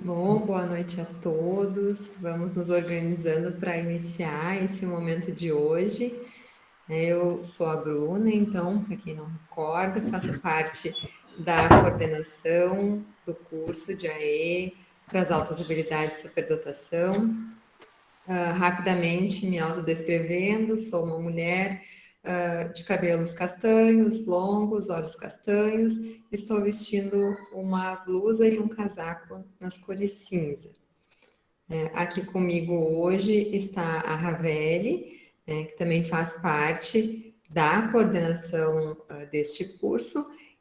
Bom, boa noite a todos. Vamos nos organizando para iniciar esse momento de hoje. Eu sou a Bruna, então, para quem não recorda, faço parte da coordenação do curso de AE para as altas habilidades e superdotação. Rapidamente me autodescrevendo, sou uma mulher de cabelos castanhos, longos, olhos castanhos, estou vestindo uma blusa e um casaco nas cores cinza. Aqui comigo hoje está a Raveli, que também faz parte da coordenação deste curso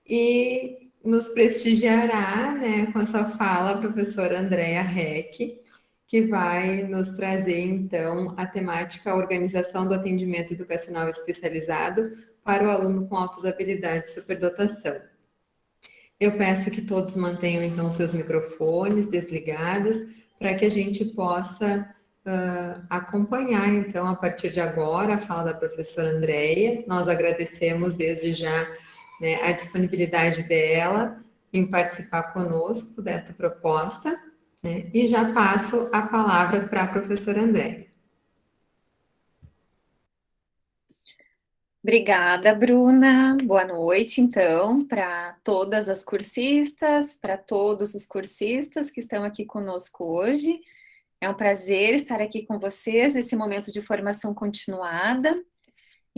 e nos prestigiará, né, com a sua fala a professora Andrea Heck, que vai nos trazer, então, a temática organização do atendimento educacional especializado para o aluno com altas habilidades e superdotação. Eu peço que todos mantenham, então, seus microfones desligados, para que a gente possa acompanhar, então, a partir de agora, a fala da professora Andréia. Nós agradecemos desde já, né, a disponibilidade dela em participar conosco desta proposta, né, e já passo a palavra para a professora Andréia. Obrigada, Bruna. Boa noite, então, para todas as cursistas, para todos os cursistas que estão aqui conosco hoje. É um prazer estar aqui com vocês nesse momento de formação continuada.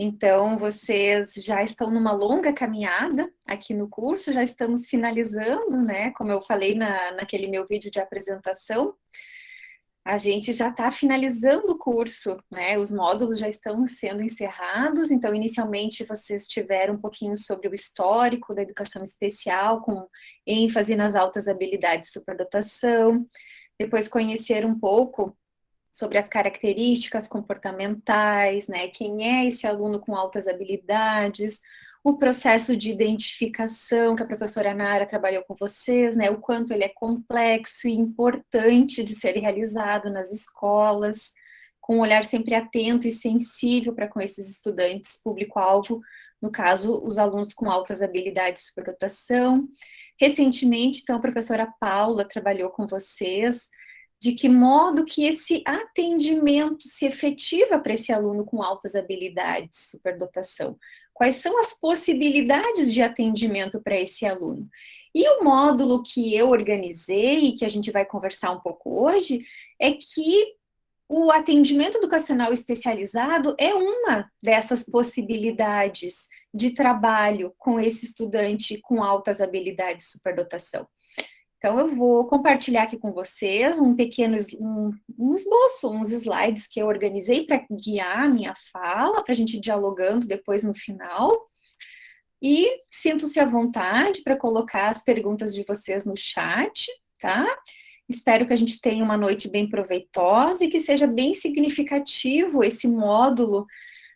Então, vocês já estão numa longa caminhada aqui no curso, já estamos finalizando, né? Como eu falei naquele meu vídeo de apresentação. A gente já está finalizando o curso, né? Os módulos já estão sendo encerrados, então, inicialmente, vocês tiveram um pouquinho sobre o histórico da educação especial, com ênfase nas altas habilidades de superdotação, depois conheceram um pouco sobre as características comportamentais, né? Quem é esse aluno com altas habilidades, o processo de identificação que a professora Nara trabalhou com vocês, né? O quanto ele é complexo e importante de ser realizado nas escolas, com um olhar sempre atento e sensível para com esses estudantes, público-alvo, no caso, os alunos com altas habilidades de superdotação. Recentemente, então, a professora Paula trabalhou com vocês de que modo que esse atendimento se efetiva para esse aluno com altas habilidades, superdotação. Quais são as possibilidades de atendimento para esse aluno? E o módulo que eu organizei, que a gente vai conversar um pouco hoje, é que o atendimento educacional especializado é uma dessas possibilidades de trabalho com esse estudante com altas habilidades de superdotação. Então, eu vou compartilhar aqui com vocês um pequeno um esboço, uns slides que eu organizei para guiar a minha fala, para a gente ir dialogando depois no final. E sinto-se à vontade para colocar as perguntas de vocês no chat, tá? Espero que a gente tenha uma noite bem proveitosa e que seja bem significativo esse módulo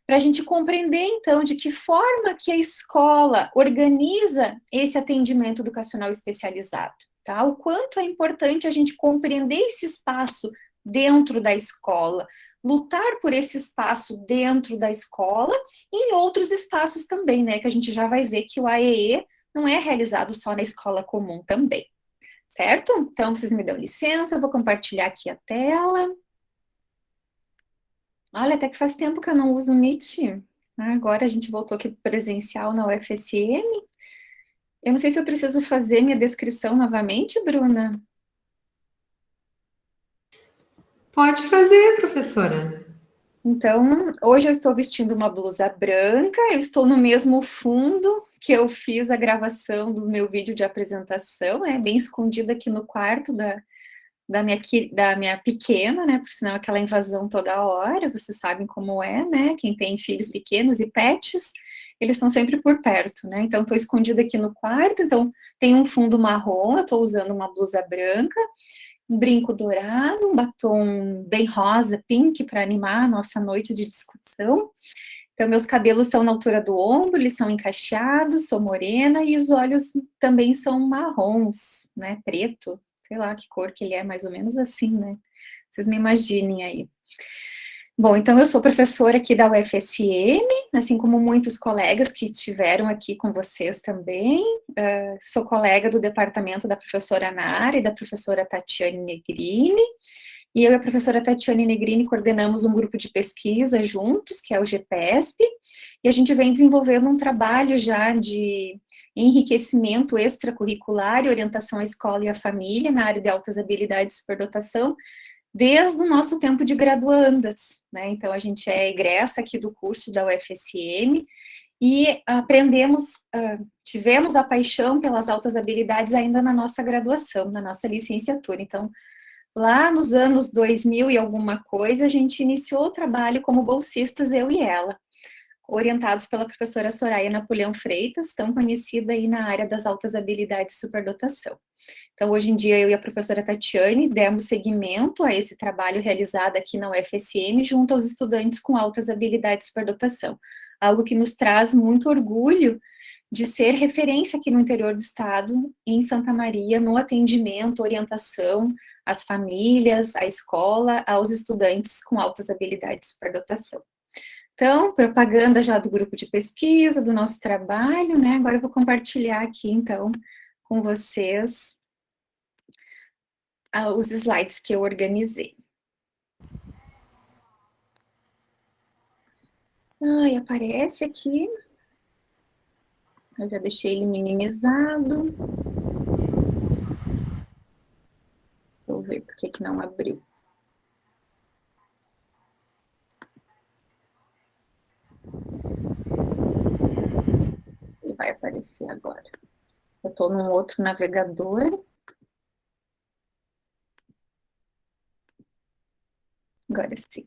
para a gente compreender, então, de que forma que a escola organiza esse atendimento educacional especializado. Tá? O quanto é importante a gente compreender esse espaço dentro da escola, lutar por esse espaço dentro da escola e em outros espaços também, né? Que a gente já vai ver que o AEE não é realizado só na escola comum também, certo? Então, vocês me dão licença, eu vou compartilhar aqui a tela. Olha, até que faz tempo que eu não uso o Meet. Agora a gente voltou aqui presencial na UFSM. Eu não sei se eu preciso fazer minha descrição novamente, Bruna. Pode fazer, professora. Então, hoje eu estou vestindo uma blusa branca, eu estou no mesmo fundo que eu fiz a gravação do meu vídeo de apresentação, bem escondida aqui no quarto da minha pequena, né, por sinal aquela invasão toda hora, vocês sabem como é, né, quem tem filhos pequenos e pets, eles estão sempre por perto, né, então estou escondida aqui no quarto, então tem um fundo marrom, eu estou usando uma blusa branca, um brinco dourado, um batom bem rosa, pink, para animar a nossa noite de discussão. Então, meus cabelos são na altura do ombro, eles são encaixados, sou morena, e os olhos também são marrons, né, preto, sei lá que cor que ele é, mais ou menos assim, né? Vocês me imaginem aí. Bom, então eu sou professora aqui da UFSM, assim como muitos colegas que estiveram aqui com vocês também. Sou colega do departamento da professora Nara e da professora Tatiane Negrini, e eu e a professora Tatiane Negrini coordenamos um grupo de pesquisa juntos, que é o GPESP, e a gente vem desenvolvendo um trabalho já de enriquecimento extracurricular e orientação à escola e à família na área de altas habilidades e superdotação, desde o nosso tempo de graduandas, né? Então, a gente é egressa aqui do curso da UFSM e aprendemos, tivemos a paixão pelas altas habilidades ainda na nossa graduação, na nossa licenciatura. Então, lá nos anos 2000 e alguma coisa, a gente iniciou o trabalho como bolsistas, eu e ela, orientados pela professora Soraya Napoleão Freitas, tão conhecida aí na área das altas habilidades e superdotação. Então, hoje em dia, eu e a professora Tatiane demos seguimento a esse trabalho realizado aqui na UFSM junto aos estudantes com altas habilidades de superdotação, algo que nos traz muito orgulho de ser referência aqui no interior do estado, em Santa Maria, no atendimento, orientação às famílias, à escola, aos estudantes com altas habilidades de superdotação. Então, propaganda já do grupo de pesquisa, do nosso trabalho, né? Agora eu vou compartilhar aqui, então, com vocês os slides que eu organizei. Ai, aparece aqui. Eu já deixei ele minimizado. Vou ver por que não abriu. Ele vai aparecer agora. Eu estou num outro navegador. Agora sim.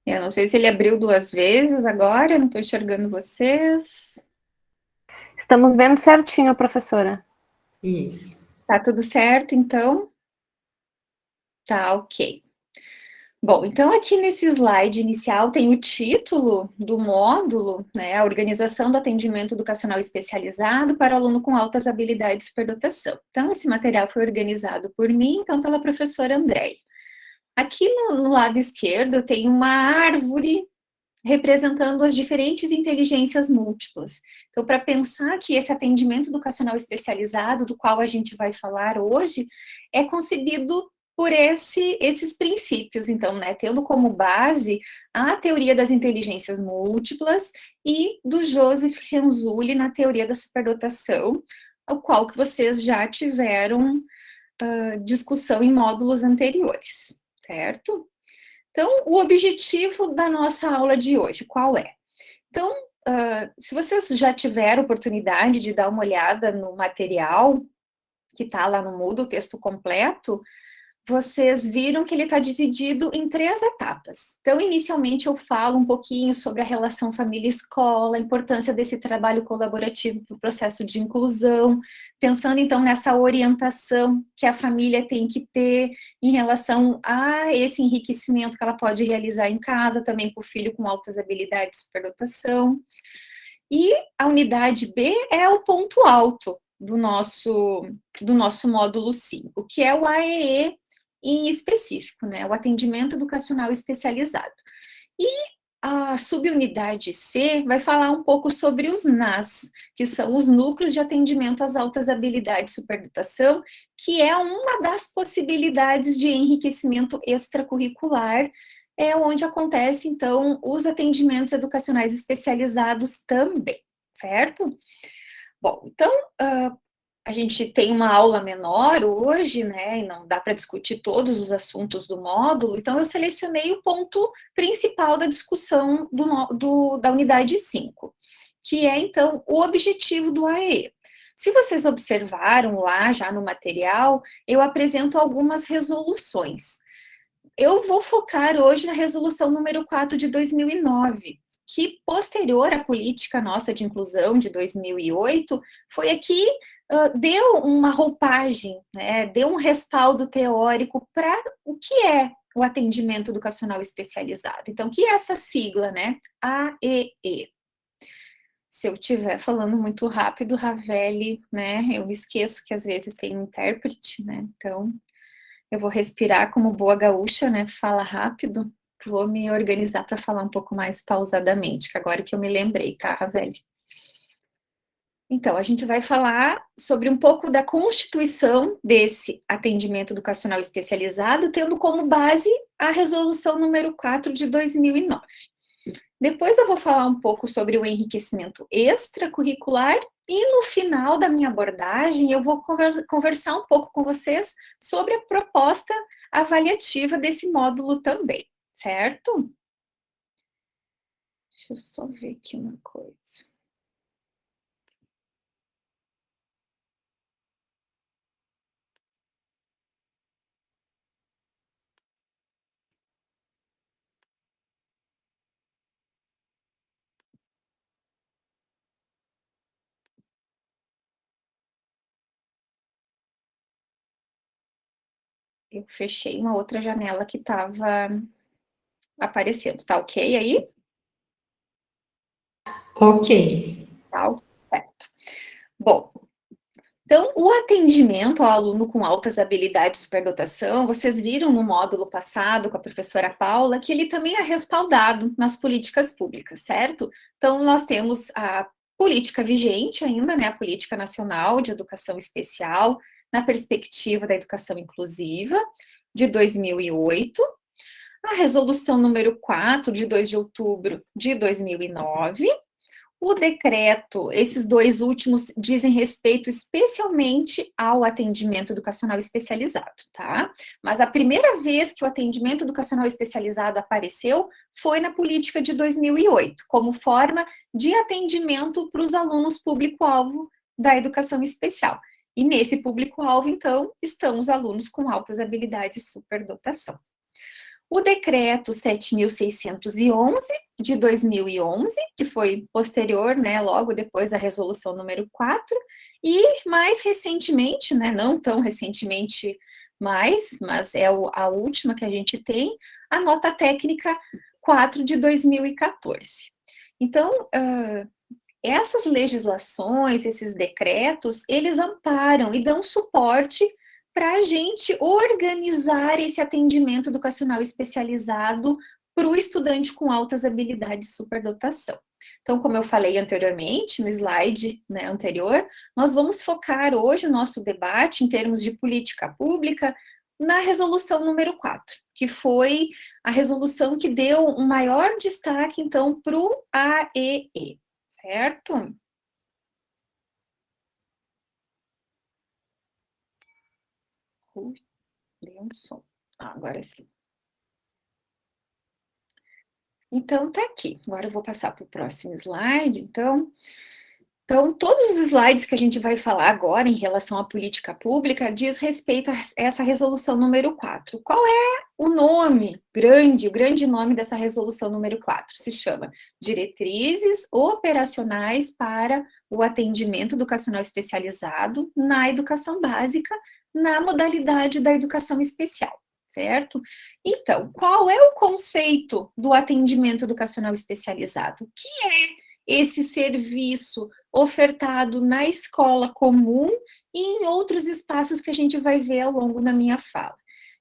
Eu não sei se ele abriu 2 vezes agora, eu não estou enxergando vocês. Estamos vendo certinho, professora. Isso. Tá tudo certo, então? Tá, ok. Bom, então aqui nesse slide inicial tem o título do módulo, né, a Organização do Atendimento Educacional Especializado para o aluno com altas habilidades de superdotação. Então, esse material foi organizado por mim, então pela professora Andréia. Aqui no lado esquerdo eu tenho uma árvore representando as diferentes inteligências múltiplas. Então, para pensar que esse atendimento educacional especializado, do qual a gente vai falar hoje, é concebido por esses princípios, então, né, tendo como base a teoria das inteligências múltiplas e do Joseph Renzulli na teoria da superdotação, o qual que vocês já tiveram discussão em módulos anteriores, certo? Então, o objetivo da nossa aula de hoje, qual é? Então, se vocês já tiveram oportunidade de dar uma olhada no material que está lá no Moodle, o texto completo, vocês viram que ele está dividido em 3 etapas. Então, inicialmente eu falo um pouquinho sobre a relação família-escola, a importância desse trabalho colaborativo para o processo de inclusão, pensando então nessa orientação que a família tem que ter em relação a esse enriquecimento que ela pode realizar em casa, também com o filho com altas habilidades de superdotação. E a unidade B é o ponto alto do nosso módulo 5, que é o AEE em específico, né? O atendimento educacional especializado. E a subunidade C vai falar um pouco sobre os NAS, que são os núcleos de atendimento às altas habilidades de superdotação, que é uma das possibilidades de enriquecimento extracurricular, é onde acontece, então, os atendimentos educacionais especializados também, certo? Bom, então, a gente tem uma aula menor hoje, né, e não dá para discutir todos os assuntos do módulo, então eu selecionei o ponto principal da discussão da unidade 5, que é, então, o objetivo do AE. Se vocês observaram lá, já no material, eu apresento algumas resoluções. Eu vou focar hoje na resolução número 4 de 2009, que, posterior à política nossa de inclusão de 2008, foi a que deu uma roupagem, né, deu um respaldo teórico para o que é o atendimento educacional especializado. Então, o que é essa sigla, né? AEE. Se eu estiver falando muito rápido, Ravelli, né, eu esqueço que às vezes tem um intérprete, né, então eu vou respirar como boa gaúcha, né, fala rápido, vou me organizar para falar um pouco mais pausadamente, que agora que eu me lembrei, tá, Ravelli? Então, a gente vai falar sobre um pouco da constituição desse atendimento educacional especializado, tendo como base a resolução número 4 de 2009. Depois eu vou falar um pouco sobre o enriquecimento extracurricular e no final da minha abordagem eu vou conversar um pouco com vocês sobre a proposta avaliativa desse módulo também, certo? Deixa eu só ver aqui uma coisa. Eu fechei uma outra janela que estava aparecendo, tá ok aí? Ok. Tá, certo. Bom, então, o atendimento ao aluno com altas habilidades de superdotação, vocês viram no módulo passado com a professora Paula, que ele também é respaldado nas políticas públicas, certo? Então, nós temos a política vigente ainda, né, a Política Nacional de Educação Especial, na perspectiva da educação inclusiva, de 2008, a resolução número 4, de 2 de outubro de 2009, o decreto, esses dois últimos dizem respeito especialmente ao atendimento educacional especializado, tá? Mas a primeira vez que o atendimento educacional especializado apareceu foi na política de 2008, como forma de atendimento para os alunos público-alvo da educação especial. E nesse público-alvo, então, estão os alunos com altas habilidades de superdotação. O decreto 7.611 de 2011, que foi posterior, né, logo depois da resolução número 4, e mais recentemente, né, não tão recentemente mais, mas é a última que a gente tem, a nota técnica 4 de 2014. Então, essas legislações, esses decretos, eles amparam e dão suporte para a gente organizar esse atendimento educacional especializado para o estudante com altas habilidades de superdotação. Então, como eu falei anteriormente, no slide, né, anterior, nós vamos focar hoje o nosso debate em termos de política pública na resolução número 4, que foi a resolução que deu um maior destaque, então, para o AEE, certo? Deu um som. Agora sim. Então, tá aqui. Agora eu vou passar para o próximo slide, então. Então, todos os slides que a gente vai falar agora em relação à política pública diz respeito a essa resolução número 4. Qual é o nome grande, o grande nome dessa resolução número 4? Se chama Diretrizes Operacionais para o Atendimento Educacional Especializado na Educação Básica, na modalidade da educação especial, certo? Então, qual é o conceito do atendimento educacional especializado? O que é esse serviço ofertado na escola comum e em outros espaços que a gente vai ver ao longo da minha fala.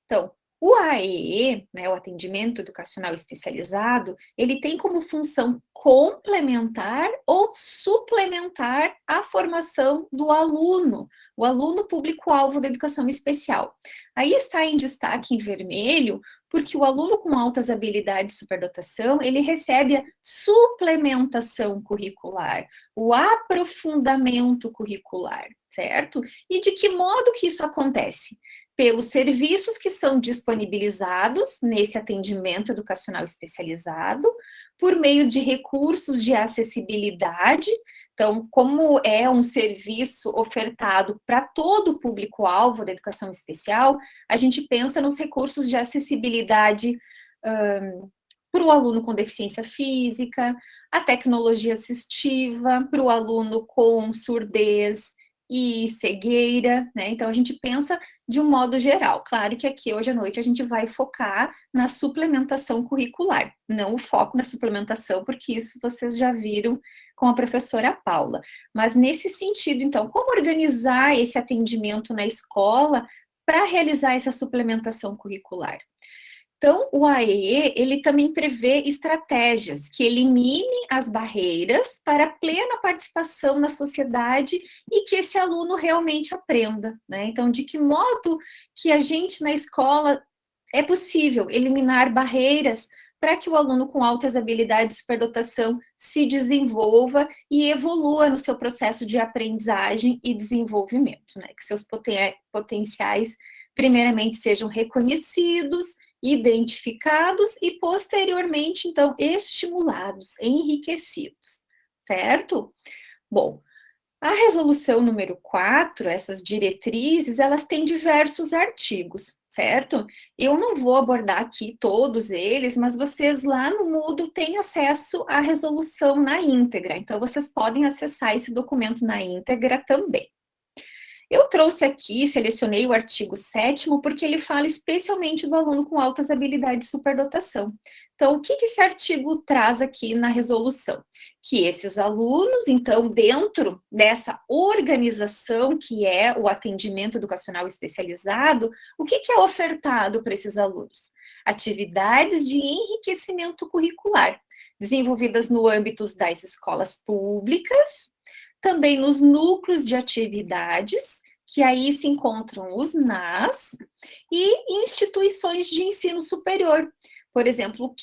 Então, o AEE, né, o atendimento educacional especializado, ele tem como função complementar ou suplementar a formação do aluno, o aluno público-alvo da educação especial. Aí está em destaque em vermelho, porque o aluno com altas habilidades de superdotação, ele recebe a suplementação curricular, o aprofundamento curricular, certo? E de que modo que isso acontece? Pelos serviços que são disponibilizados nesse atendimento educacional especializado, por meio de recursos de acessibilidade. Então, como é um serviço ofertado para todo o público-alvo da educação especial, a gente pensa nos recursos de acessibilidade para o aluno com deficiência física, a tecnologia assistiva, para o aluno com surdez e cegueira, né? Então, a gente pensa de um modo geral. Claro que aqui, hoje à noite, a gente vai focar na suplementação curricular, não o foco na suplementação, porque isso vocês já viram com a professora Paula. Mas nesse sentido, então, como organizar esse atendimento na escola para realizar essa suplementação curricular? Então, o AEE, ele também prevê estratégias que eliminem as barreiras para a plena participação na sociedade e que esse aluno realmente aprenda, né? Então, de que modo que a gente na escola é possível eliminar barreiras para que o aluno com altas habilidades de superdotação se desenvolva e evolua no seu processo de aprendizagem e desenvolvimento, né? Que seus potenciais, primeiramente, sejam reconhecidos, identificados e, posteriormente, então, estimulados, enriquecidos, certo? Bom, a resolução número 4, essas diretrizes, elas têm diversos artigos, certo? Eu não vou abordar aqui todos eles, mas vocês lá no Moodle têm acesso à resolução na íntegra, então vocês podem acessar esse documento na íntegra também. Eu trouxe aqui, selecionei o artigo 7º, porque ele fala especialmente do aluno com altas habilidades de superdotação. Então, o que esse artigo traz aqui na resolução? Que esses alunos, então, dentro dessa organização que é o atendimento educacional especializado, o que é ofertado para esses alunos? Atividades de enriquecimento curricular, desenvolvidas no âmbito das escolas públicas, também nos núcleos de atividades, que aí se encontram os NAS, e instituições de ensino superior, por exemplo,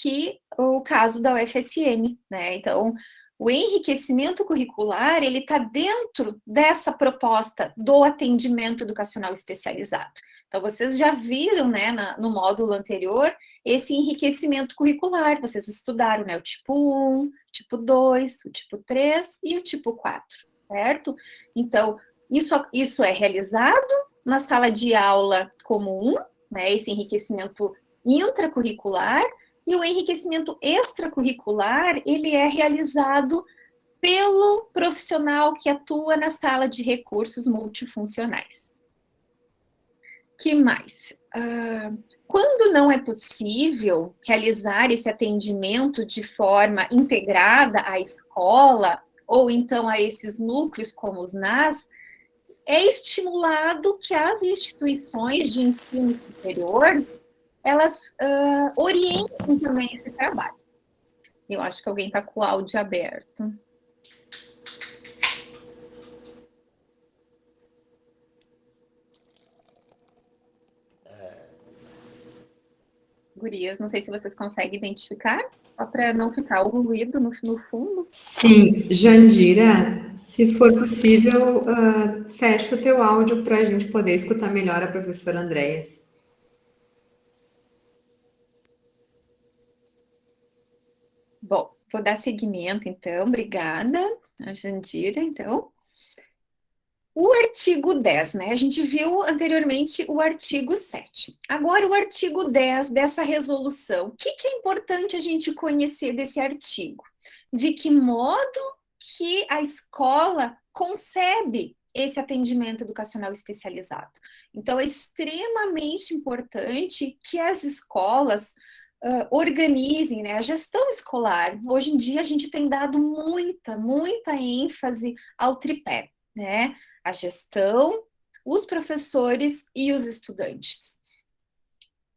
o caso da UFSM, né? Então, o enriquecimento curricular, ele está dentro dessa proposta do atendimento educacional especializado. Então, vocês já viram, né, no módulo anterior, esse enriquecimento curricular, vocês estudaram, né, o tipo 1, o tipo 2, o tipo 3 e o tipo 4, certo? Então, isso é realizado na sala de aula comum, né, esse enriquecimento intracurricular, e o enriquecimento extracurricular, ele é realizado pelo profissional que atua na sala de recursos multifuncionais. Que mais? Quando não é possível realizar esse atendimento de forma integrada à escola, ou então a esses núcleos como os NAS, é estimulado que as instituições de ensino superior, elas orientem também esse trabalho. Eu acho que alguém está com o áudio aberto. Gurias, não sei se vocês conseguem identificar, só para não ficar o ruído no fundo. Sim, Jandira, se for possível, fecha o teu áudio para a gente poder escutar melhor a professora Andréia. Bom, vou dar seguimento, então. Obrigada, a Jandira, então. O artigo 10, né? A gente viu anteriormente o artigo 7. Agora, o artigo 10 dessa resolução. O que é importante a gente conhecer desse artigo? De que modo que a escola concebe esse atendimento educacional especializado. Então, é extremamente importante que as escolas organizem, né, a gestão escolar. Hoje em dia, a gente tem dado muita ênfase ao tripé, né? A gestão, os professores e os estudantes.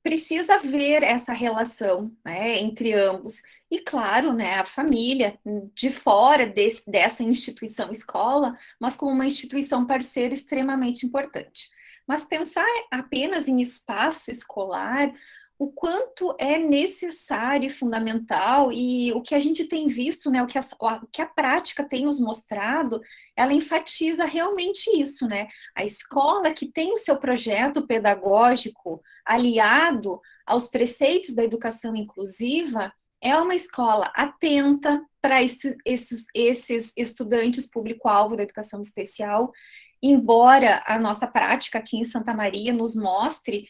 Precisa haver essa relação, né, entre ambos. E, claro, né, a família, de fora dessa instituição escola, mas como uma instituição parceira extremamente importante. Mas pensar apenas em espaço escolar, o quanto é necessário e fundamental, e o que a gente tem visto, né, o que a prática tem nos mostrado, ela enfatiza realmente isso, né? A escola que tem o seu projeto pedagógico aliado aos preceitos da educação inclusiva, é uma escola atenta para esses estudantes público-alvo da educação especial, embora a nossa prática aqui em Santa Maria nos mostre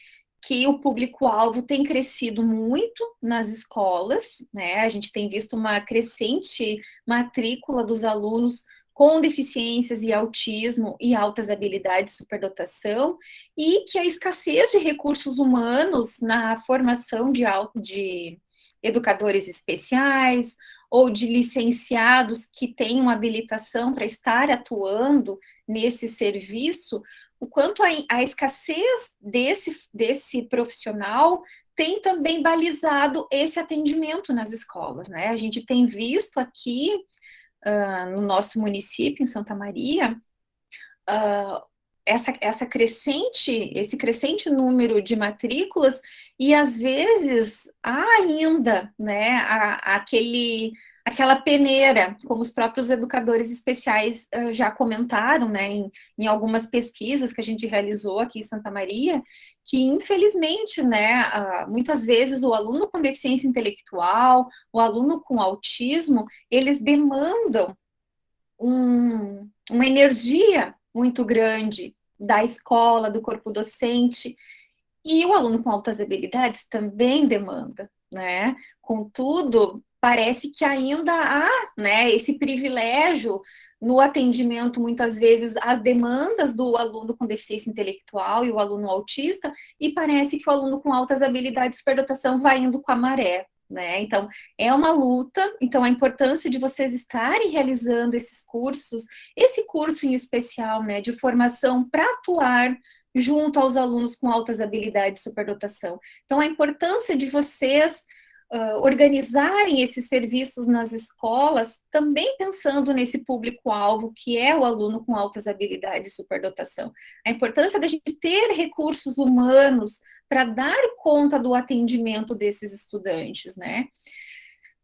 que o público-alvo tem crescido muito nas escolas, né? A gente tem visto uma crescente matrícula dos alunos com deficiências e autismo e altas habilidades de superdotação, e que a escassez de recursos humanos na formação de educadores especiais ou de licenciados que tenham habilitação para estar atuando nesse serviço, o quanto a escassez desse profissional tem também balizado esse atendimento nas escolas, né? A gente tem visto aqui, no nosso município, em Santa Maria, esse crescente número de matrículas, e às vezes há ainda, né, aquela peneira, como os próprios educadores especiais já comentaram, né, em algumas pesquisas que a gente realizou aqui em Santa Maria, que infelizmente, né, muitas vezes o aluno com deficiência intelectual, o aluno com autismo, eles demandam uma energia muito grande da escola, do corpo docente, e o aluno com altas habilidades também demanda, né? Contudo, parece que ainda há, né, esse privilégio no atendimento, muitas vezes, às demandas do aluno com deficiência intelectual e o aluno autista, e parece que o aluno com altas habilidades de superdotação vai indo com a maré, né? Então, é uma luta. Então, a importância de vocês estarem realizando esses cursos, esse curso em especial, né, de formação para atuar junto aos alunos com altas habilidades de superdotação. Então, a importância de vocês organizarem esses serviços nas escolas, também pensando nesse público-alvo, que é o aluno com altas habilidades de superdotação. A importância da gente ter recursos humanos para dar conta do atendimento desses estudantes, né?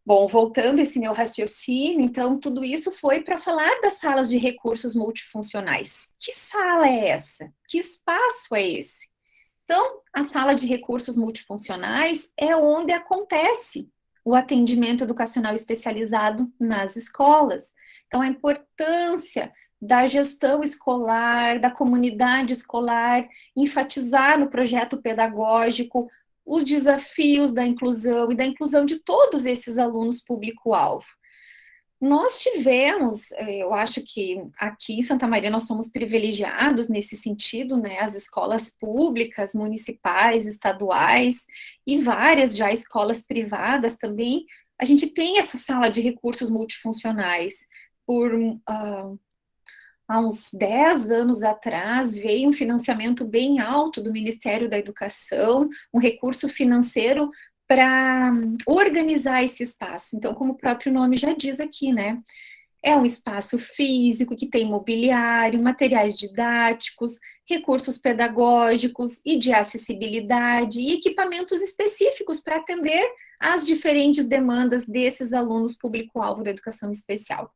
Bom, voltando esse meu raciocínio, então, tudo isso foi para falar das salas de recursos multifuncionais. Que sala é essa? Que espaço é esse? Então, a sala de recursos multifuncionais é onde acontece o atendimento educacional especializado nas escolas. Então, a importância da gestão escolar, da comunidade escolar, enfatizar no projeto pedagógico os desafios da inclusão e da inclusão de todos esses alunos público-alvo. Nós tivemos, eu acho que aqui em Santa Maria nós somos privilegiados nesse sentido, né, as escolas públicas, municipais, estaduais e várias já escolas privadas também, a gente tem essa sala de recursos multifuncionais. Há uns 10 anos atrás, veio um financiamento bem alto do Ministério da Educação, um recurso financeiro para organizar esse espaço. Então, como o próprio nome já diz aqui, né? É um espaço físico que tem mobiliário, materiais didáticos, recursos pedagógicos e de acessibilidade e equipamentos específicos para atender às diferentes demandas desses alunos público-alvo da educação especial.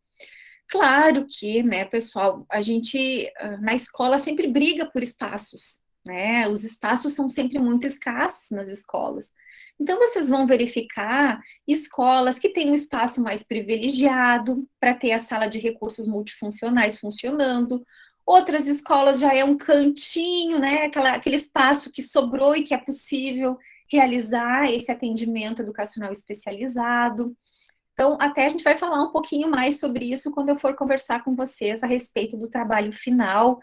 Claro que, né, pessoal, a gente na escola sempre briga por espaços, né? Os espaços são sempre muito escassos nas escolas. Então, vocês vão verificar escolas que têm um espaço mais privilegiado para ter a sala de recursos multifuncionais funcionando. Outras escolas já é um cantinho, né? Aquele espaço que sobrou e que é possível realizar esse atendimento educacional especializado. Então, até a gente vai falar um pouquinho mais sobre isso quando eu for conversar com vocês a respeito do trabalho final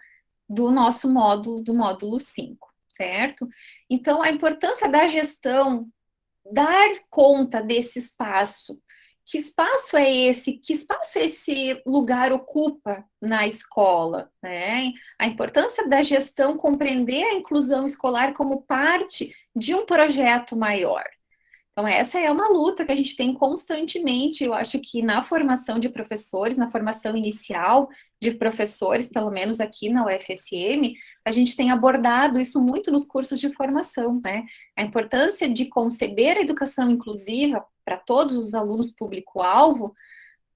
do nosso módulo, do módulo 5, certo? Então, a importância da gestão, dar conta desse espaço. Que espaço é esse? Que espaço esse lugar ocupa na escola, né? A importância da gestão compreender a inclusão escolar como parte de um projeto maior. Então, essa é uma luta que a gente tem constantemente. Eu acho que na formação de professores, na formação inicial de professores, pelo menos aqui na UFSM, a gente tem abordado isso muito nos cursos de formação, né? A importância de conceber a educação inclusiva para todos os alunos público-alvo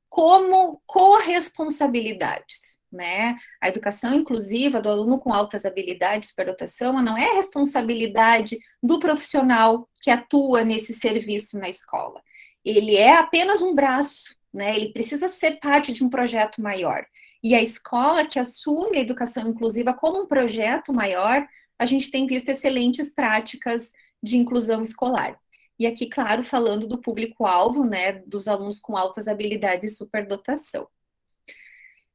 como corresponsabilidades, né? A educação inclusiva do aluno com altas habilidades de superdotação não é responsabilidade do profissional que atua nesse serviço na escola. Ele é apenas um braço, né? Ele precisa ser parte de um projeto maior. E a escola que assume a educação inclusiva como um projeto maior a gente tem visto excelentes práticas de inclusão escolar. E aqui, claro, falando do público-alvo, né, dos alunos com altas habilidades e superdotação.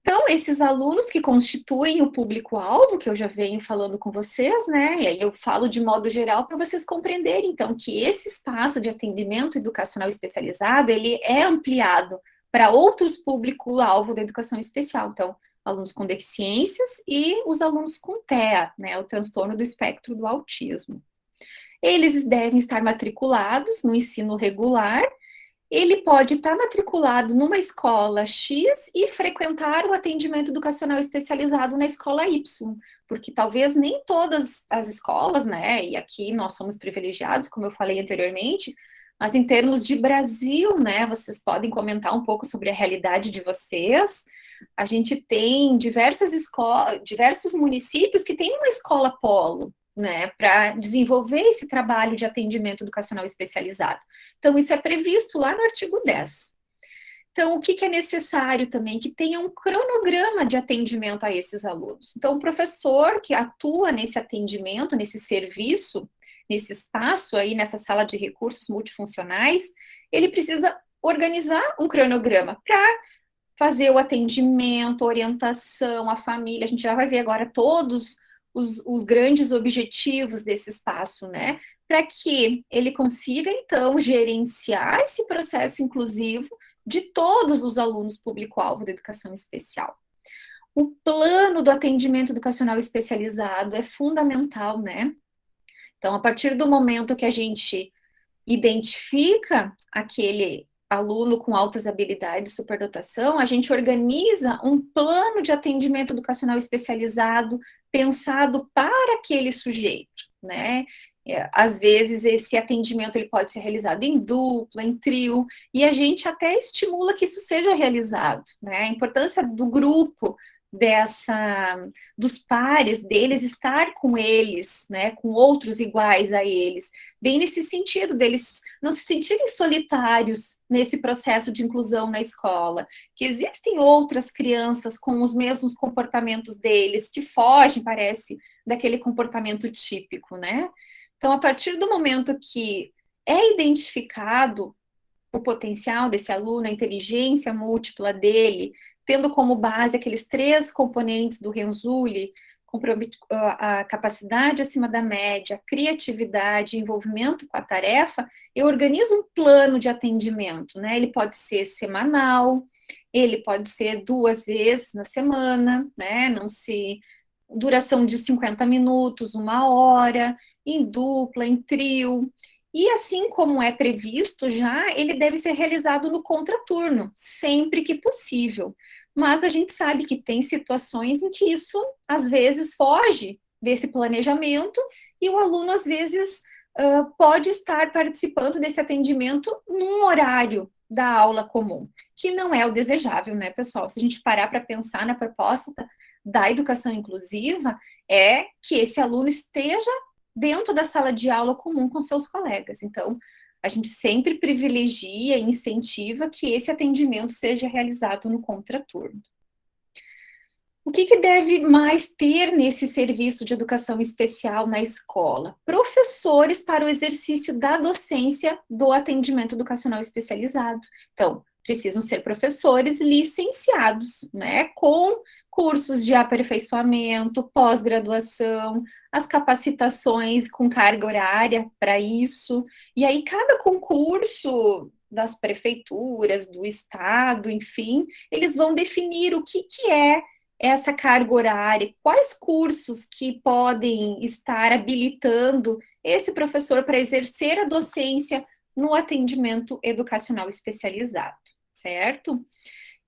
Então, esses alunos que constituem o público-alvo, que eu já venho falando com vocês, né, e aí eu falo de modo geral para vocês compreenderem, então, que esse espaço de atendimento educacional especializado, ele é ampliado para outros público-alvo da educação especial, então, alunos com deficiências e os alunos com TEA, né, o transtorno do espectro do autismo. Eles devem estar matriculados no ensino regular. Ele pode estar matriculado numa escola X e frequentar o atendimento educacional especializado na escola Y, porque talvez nem todas as escolas, né, e aqui nós somos privilegiados, como eu falei anteriormente, mas em termos de Brasil, né, vocês podem comentar um pouco sobre a realidade de vocês. A gente tem diversas escolas, diversos municípios que têm uma escola polo, né, para desenvolver esse trabalho de atendimento educacional especializado. Então, isso é previsto lá no artigo 10. Então, o que é necessário também? Que tenha um cronograma de atendimento a esses alunos. Então, o professor que atua nesse atendimento, nesse serviço, nesse espaço aí, nessa sala de recursos multifuncionais, ele precisa organizar um cronograma para fazer o atendimento, orientação, a família. A gente já vai ver agora todos os grandes objetivos desse espaço, né? Para que ele consiga, então, gerenciar esse processo inclusivo de todos os alunos público-alvo da educação especial. O plano do atendimento educacional especializado é fundamental, né? Então, a partir do momento que a gente identifica aquele aluno com altas habilidades, superdotação, a gente organiza um plano de atendimento educacional especializado pensado para aquele sujeito, né? Às vezes esse atendimento ele pode ser realizado em dupla, em trio, e a gente até estimula que isso seja realizado, né? A importância do grupo, dos pares deles estar com eles, né, com outros iguais a eles, bem nesse sentido deles não se sentirem solitários nesse processo de inclusão na escola, que existem outras crianças com os mesmos comportamentos deles, que fogem, parece, daquele comportamento típico, né? Então, a partir do momento que é identificado o potencial desse aluno, a inteligência múltipla dele, tendo como base aqueles 3 componentes do Renzulli, a capacidade acima da média, a criatividade, envolvimento com a tarefa, eu organizo um plano de atendimento, né? Ele pode ser semanal, ele pode ser 2 vezes na semana, né? Duração de 50 minutos, 1 hora, em dupla, em trio. E assim como é previsto já, ele deve ser realizado no contraturno, sempre que possível. Mas a gente sabe que tem situações em que isso, às vezes, foge desse planejamento e o aluno, às vezes, pode estar participando desse atendimento num horário da aula comum, que não é o desejável, né, pessoal? Se a gente parar para pensar na proposta da educação inclusiva, é que esse aluno esteja dentro da sala de aula comum com seus colegas. Então, a gente sempre privilegia e incentiva que esse atendimento seja realizado no contraturno. O que deve mais ter nesse serviço de educação especial na escola? Professores para o exercício da docência do atendimento educacional especializado. Então, precisam ser professores licenciados, né, com cursos de aperfeiçoamento, pós-graduação, as capacitações com carga horária para isso, e aí cada concurso das prefeituras, do estado, enfim, eles vão definir o que é essa carga horária, quais cursos que podem estar habilitando esse professor para exercer a docência no atendimento educacional especializado, certo?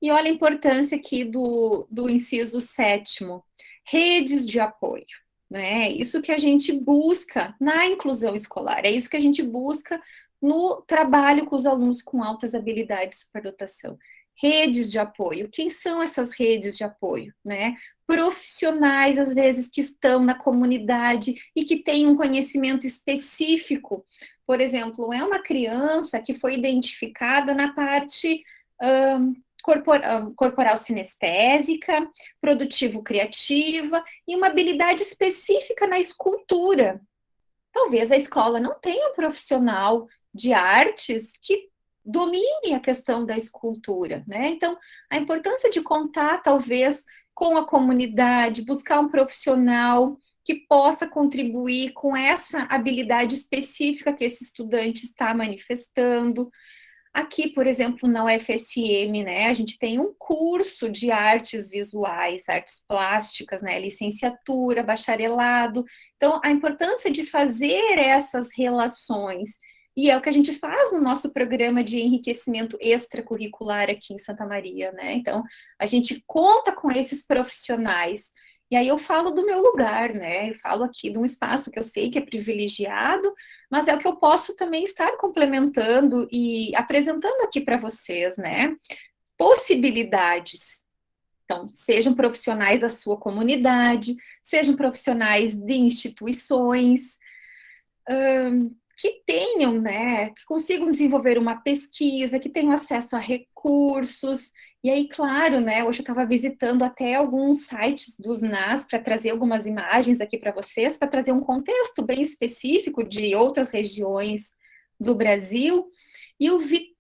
E olha a importância aqui do inciso 7º, redes de apoio, né? Isso que a gente busca na inclusão escolar, é isso que a gente busca no trabalho com os alunos com altas habilidades de superdotação. Redes de apoio. Quem são essas redes de apoio, né? Profissionais, às vezes, que estão na comunidade e que têm um conhecimento específico. Por exemplo, é uma criança que foi identificada na parte corporal sinestésica, produtivo-criativa e uma habilidade específica na escultura. Talvez a escola não tenha um profissional de artes que domine a questão da escultura, né? Então, a importância de contar, talvez, com a comunidade, buscar um profissional que possa contribuir com essa habilidade específica que esse estudante está manifestando. Aqui, por exemplo, na UFSM, né, a gente tem um curso de artes visuais, artes plásticas, né, licenciatura, bacharelado. Então, a importância de fazer essas relações, e é o que a gente faz no nosso programa de enriquecimento extracurricular aqui em Santa Maria, né? Então, a gente conta com esses profissionais. E aí eu falo do meu lugar, né? Eu falo aqui de um espaço que eu sei que é privilegiado, mas é o que eu posso também estar complementando e apresentando aqui para vocês, né? Possibilidades. Então, sejam profissionais da sua comunidade, sejam profissionais de instituições, que tenham, né, que consigam desenvolver uma pesquisa, que tenham acesso a recursos. E aí, claro, né, hoje eu estava visitando até alguns sites dos NAS para trazer algumas imagens aqui para vocês, para trazer um contexto bem específico de outras regiões do Brasil, e eu vi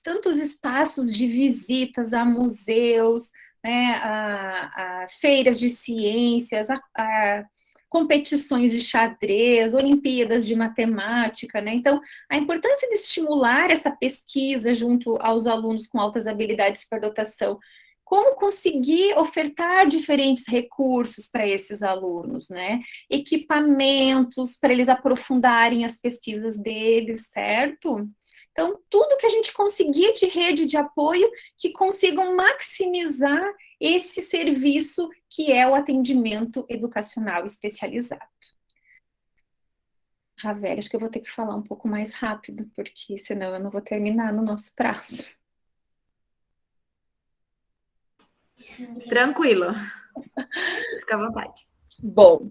tantos espaços de visitas a museus, né, a feiras de ciências, a competições de xadrez, Olimpíadas de matemática, né? Então, a importância de estimular essa pesquisa junto aos alunos com altas habilidades de superdotação, como conseguir ofertar diferentes recursos para esses alunos, né? Equipamentos para eles aprofundarem as pesquisas deles, certo? Então, tudo que a gente conseguir de rede de apoio que consigam maximizar esse serviço que é o atendimento educacional especializado. Ravel, acho que eu vou ter que falar um pouco mais rápido, porque senão eu não vou terminar no nosso prazo. Tranquilo. Fica à vontade. Bom,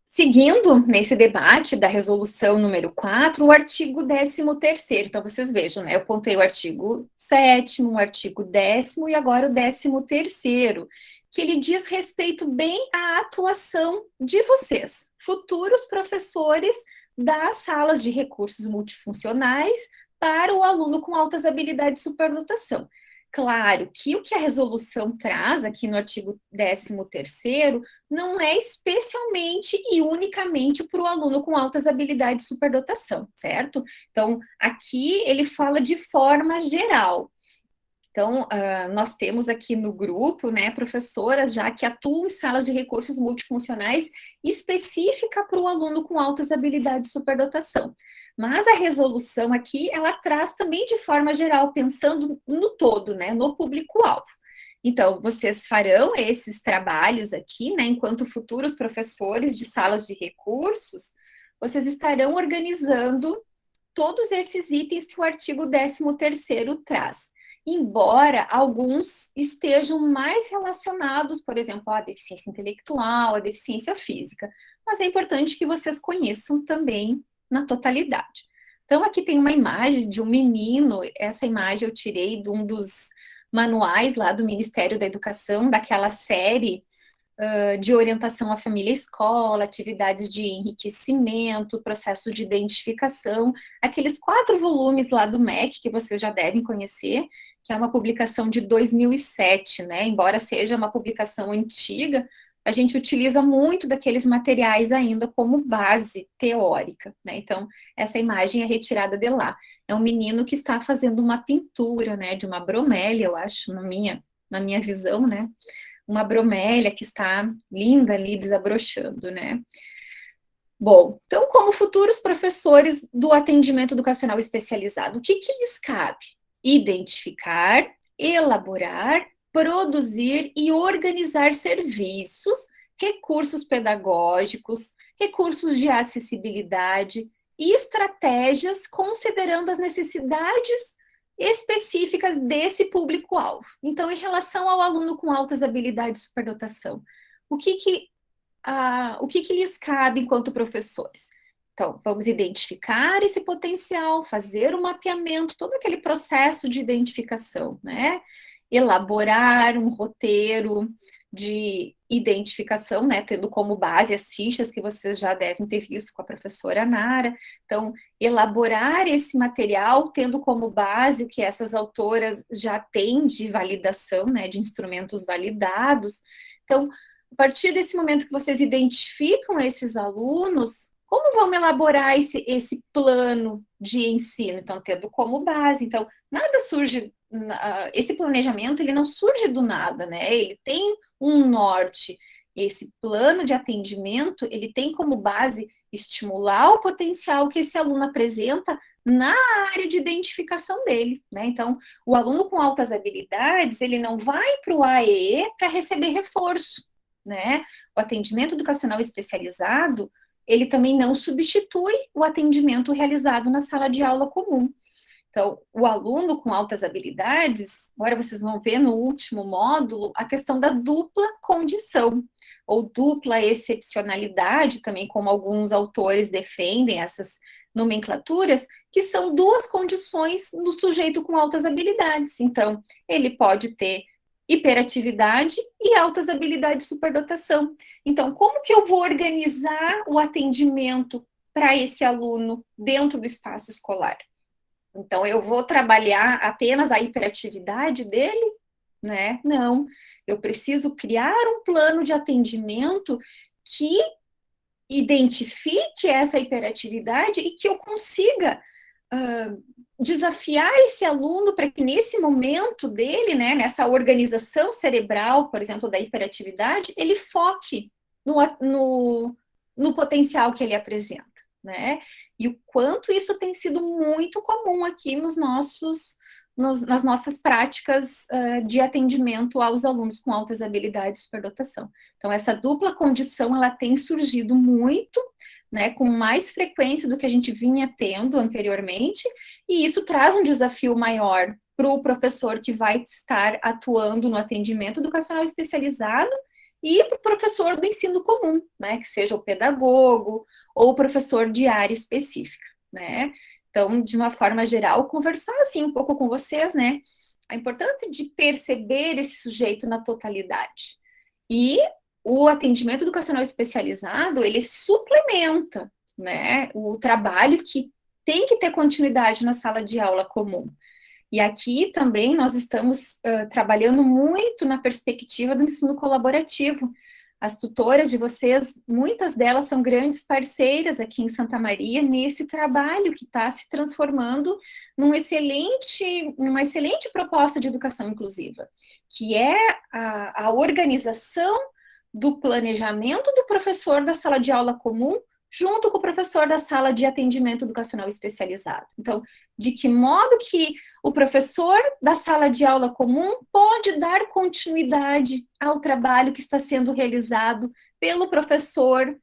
seguindo nesse debate da resolução número 4, o artigo 13º, então vocês vejam, né, eu pontei o artigo 7º, o artigo 10º e agora o 13º, que ele diz respeito bem à atuação de vocês, futuros professores das salas de recursos multifuncionais para o aluno com altas habilidades de superdotação. Claro que o que a resolução traz aqui no artigo 13º não é especialmente e unicamente para o aluno com altas habilidades de superdotação, certo? Então, aqui ele fala de forma geral. Então, nós temos aqui no grupo, né, professoras já que atuam em salas de recursos multifuncionais específica para o aluno com altas habilidades de superdotação. Mas a resolução aqui, ela traz também de forma geral, pensando no todo, né, no público-alvo. Então, vocês farão esses trabalhos aqui, né, enquanto futuros professores de salas de recursos, vocês estarão organizando todos esses itens que o artigo 13º traz. Embora alguns estejam mais relacionados, por exemplo, à deficiência intelectual, à deficiência física, mas é importante que vocês conheçam também na totalidade. Então, aqui tem uma imagem de um menino, essa imagem eu tirei de um dos manuais lá do Ministério da Educação, daquela série de orientação à família e escola, atividades de enriquecimento, processo de identificação, aqueles 4 volumes lá do MEC, que vocês já devem conhecer, que é uma publicação de 2007, né? Embora seja uma publicação antiga, a gente utiliza muito daqueles materiais ainda como base teórica, né? Então, essa imagem é retirada de lá. É um menino que está fazendo uma pintura, né? De uma bromélia, eu acho, na minha visão, né? Uma bromélia que está linda ali, desabrochando, né? Bom, então, como futuros professores do atendimento educacional especializado, o que lhes cabe? Identificar, elaborar, produzir e organizar serviços, recursos pedagógicos, recursos de acessibilidade e estratégias considerando as necessidades específicas desse público-alvo. Então, em relação ao aluno com altas habilidades de superdotação, o que lhes cabe enquanto professores? Então, vamos identificar esse potencial, fazer o mapeamento, todo aquele processo de identificação, né? Elaborar um roteiro de identificação, né? Tendo como base as fichas que vocês já devem ter visto com a professora Nara. Então, elaborar esse material, tendo como base o que essas autoras já têm de validação, né? De instrumentos validados. Então, a partir desse momento que vocês identificam esses alunos, como vamos elaborar esse plano de ensino? Então, tendo como base. Então, nada surge, esse planejamento, ele não surge do nada, né? Ele tem um norte. Esse plano de atendimento, ele tem como base estimular o potencial que esse aluno apresenta na área de identificação dele, né? Então, o aluno com altas habilidades, ele não vai para o AEE para receber reforço, né? O atendimento educacional especializado, ele também não substitui o atendimento realizado na sala de aula comum. Então, o aluno com altas habilidades, agora vocês vão ver no último módulo, a questão da dupla condição, ou dupla excepcionalidade, também como alguns autores defendem essas nomenclaturas, que são duas condições no sujeito com altas habilidades. Então, ele pode ter hiperatividade e altas habilidades de superdotação. Então, como que eu vou organizar o atendimento para esse aluno dentro do espaço escolar? Então, eu vou trabalhar apenas a hiperatividade dele, né? Não, eu preciso criar um plano de atendimento que identifique essa hiperatividade e que eu consiga desafiar esse aluno para que nesse momento dele, né, nessa organização cerebral, por exemplo, da hiperatividade, ele foque no potencial que ele apresenta, né? E o quanto isso tem sido muito comum aqui nas nossas práticas de atendimento aos alunos com altas habilidades de superdotação. Então, essa dupla condição, ela tem surgido muito, né, com mais frequência do que a gente vinha tendo anteriormente, e isso traz um desafio maior para o professor que vai estar atuando no atendimento educacional especializado e para o professor do ensino comum, né, que seja o pedagogo ou o professor de área específica, né. Então, de uma forma geral, conversar assim um pouco com vocês, né, a importância de perceber esse sujeito na totalidade. E o atendimento educacional especializado, ele suplementa, né, o trabalho que tem que ter continuidade na sala de aula comum. E aqui também nós estamos trabalhando muito na perspectiva do ensino colaborativo. As tutoras de vocês, muitas delas são grandes parceiras aqui em Santa Maria, nesse trabalho que está se transformando numa excelente proposta de educação inclusiva, que é a organização do planejamento do professor da sala de aula comum junto com o professor da sala de atendimento educacional especializado. Então, de que modo que o professor da sala de aula comum pode dar continuidade ao trabalho que está sendo realizado pelo professor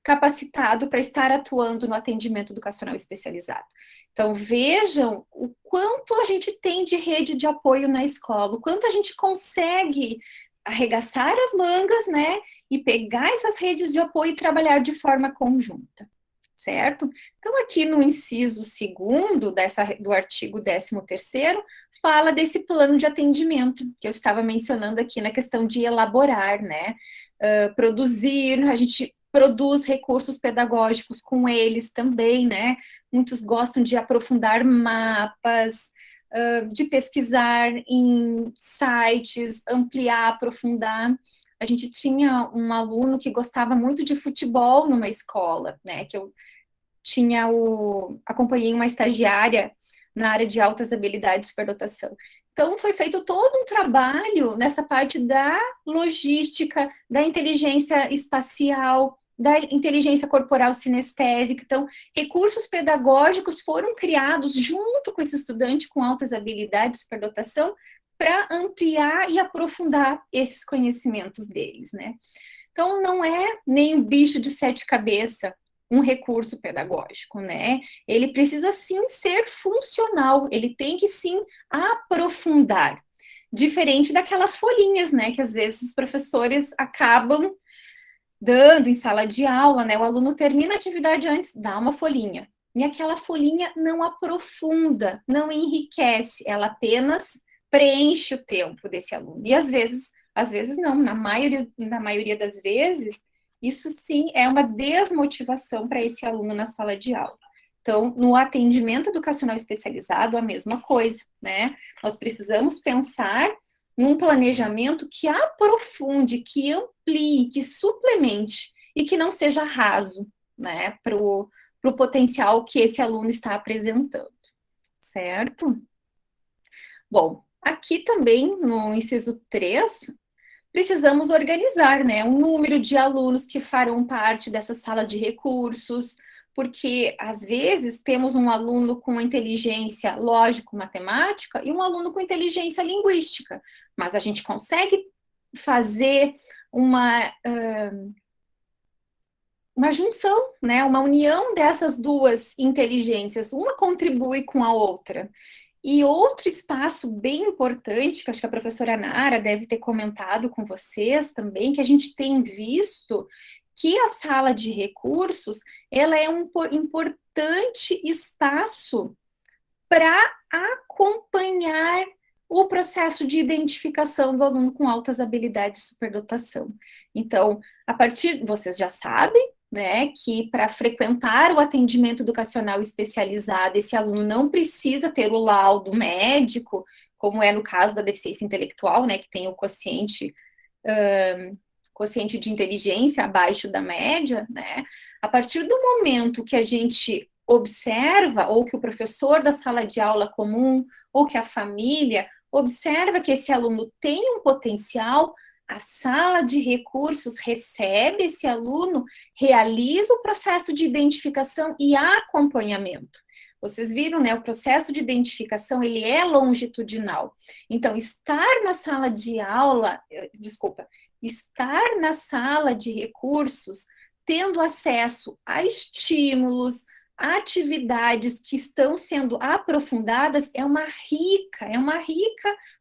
capacitado para estar atuando no atendimento educacional especializado. Então, vejam o quanto a gente tem de rede de apoio na escola, o quanto a gente consegue arregaçar as mangas, né, e pegar essas redes de apoio e trabalhar de forma conjunta, certo? Então, aqui no inciso 2º do artigo 13º, fala desse plano de atendimento, que eu estava mencionando aqui na questão de elaborar, né, produzir, a gente produz recursos pedagógicos com eles também, né, muitos gostam de aprofundar mapas, de pesquisar em sites, ampliar, aprofundar. A gente tinha um aluno que gostava muito de futebol numa escola, né, que eu acompanhei uma estagiária na área de altas habilidades de superdotação. Então, foi feito todo um trabalho nessa parte da logística, da inteligência espacial, da inteligência corporal sinestésica. Então, recursos pedagógicos foram criados junto com esse estudante com altas habilidades de superdotação para ampliar e aprofundar esses conhecimentos deles, né? Então, não é nem um bicho de 7 cabeças um recurso pedagógico, né? Ele precisa, sim, ser funcional, ele tem que, sim, aprofundar. Diferente daquelas folhinhas, né, que às vezes os professores acabam dando em sala de aula, né? O aluno termina a atividade antes, dá uma folhinha. E aquela folhinha não aprofunda, não enriquece, ela apenas preenche o tempo desse aluno. E às vezes não, na maioria das vezes, isso sim é uma desmotivação para esse aluno na sala de aula. Então, no atendimento educacional especializado, a mesma coisa, né? Nós precisamos pensar num planejamento que aprofunde, que amplie, que suplemente e que não seja raso, né, para o potencial que esse aluno está apresentando, certo? Bom, aqui também no inciso 3, precisamos organizar, né, um número de alunos que farão parte dessa sala de recursos, porque às vezes temos um aluno com inteligência lógico-matemática e um aluno com inteligência linguística, mas a gente consegue fazer uma junção, né, uma união dessas duas inteligências, uma contribui com a outra. E outro espaço bem importante, que acho que a professora Nara deve ter comentado com vocês também, que a gente tem visto que a sala de recursos, ela é um importante espaço para acompanhar o processo de identificação do aluno com altas habilidades de superdotação. Então, vocês já sabem, né, que para frequentar o atendimento educacional especializado, esse aluno não precisa ter o laudo médico, como é no caso da deficiência intelectual, né, que tem o quociente de inteligência abaixo da média, né, a partir do momento que a gente observa, ou que o professor da sala de aula comum, ou que a família observa que esse aluno tem um potencial, a sala de recursos recebe esse aluno, realiza o processo de identificação e acompanhamento. Vocês viram, né? O processo de identificação, ele é longitudinal. Então, estar na sala de recursos, tendo acesso a estímulos, atividades que estão sendo aprofundadas, é uma rica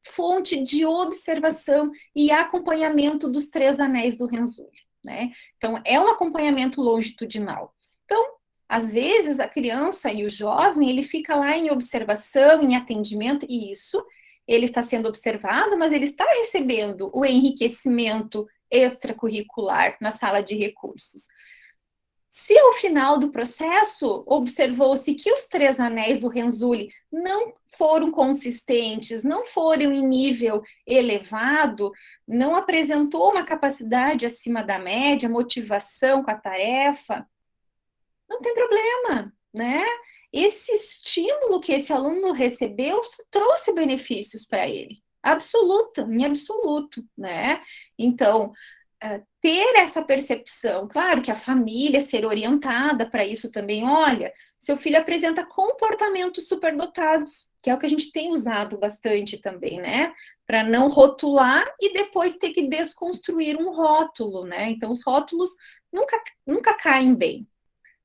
fonte de observação e acompanhamento dos 3 anéis do Renzulli, né? Então, é um acompanhamento longitudinal. Então, às vezes, a criança e o jovem, ele fica lá em observação, em atendimento, e isso, ele está sendo observado, mas ele está recebendo o enriquecimento extracurricular na sala de recursos. Se ao final do processo observou-se que os 3 anéis do Renzulli não foram consistentes, não foram em nível elevado, não apresentou uma capacidade acima da média, motivação com a tarefa, não tem problema, né? Esse estímulo que esse aluno recebeu trouxe benefícios para ele, em absoluto, né? Então, ter essa percepção, claro que a família ser orientada para isso também, olha, seu filho apresenta comportamentos superdotados, que é o que a gente tem usado bastante também, né? Para não rotular e depois ter que desconstruir um rótulo, né? Então, os rótulos nunca caem bem,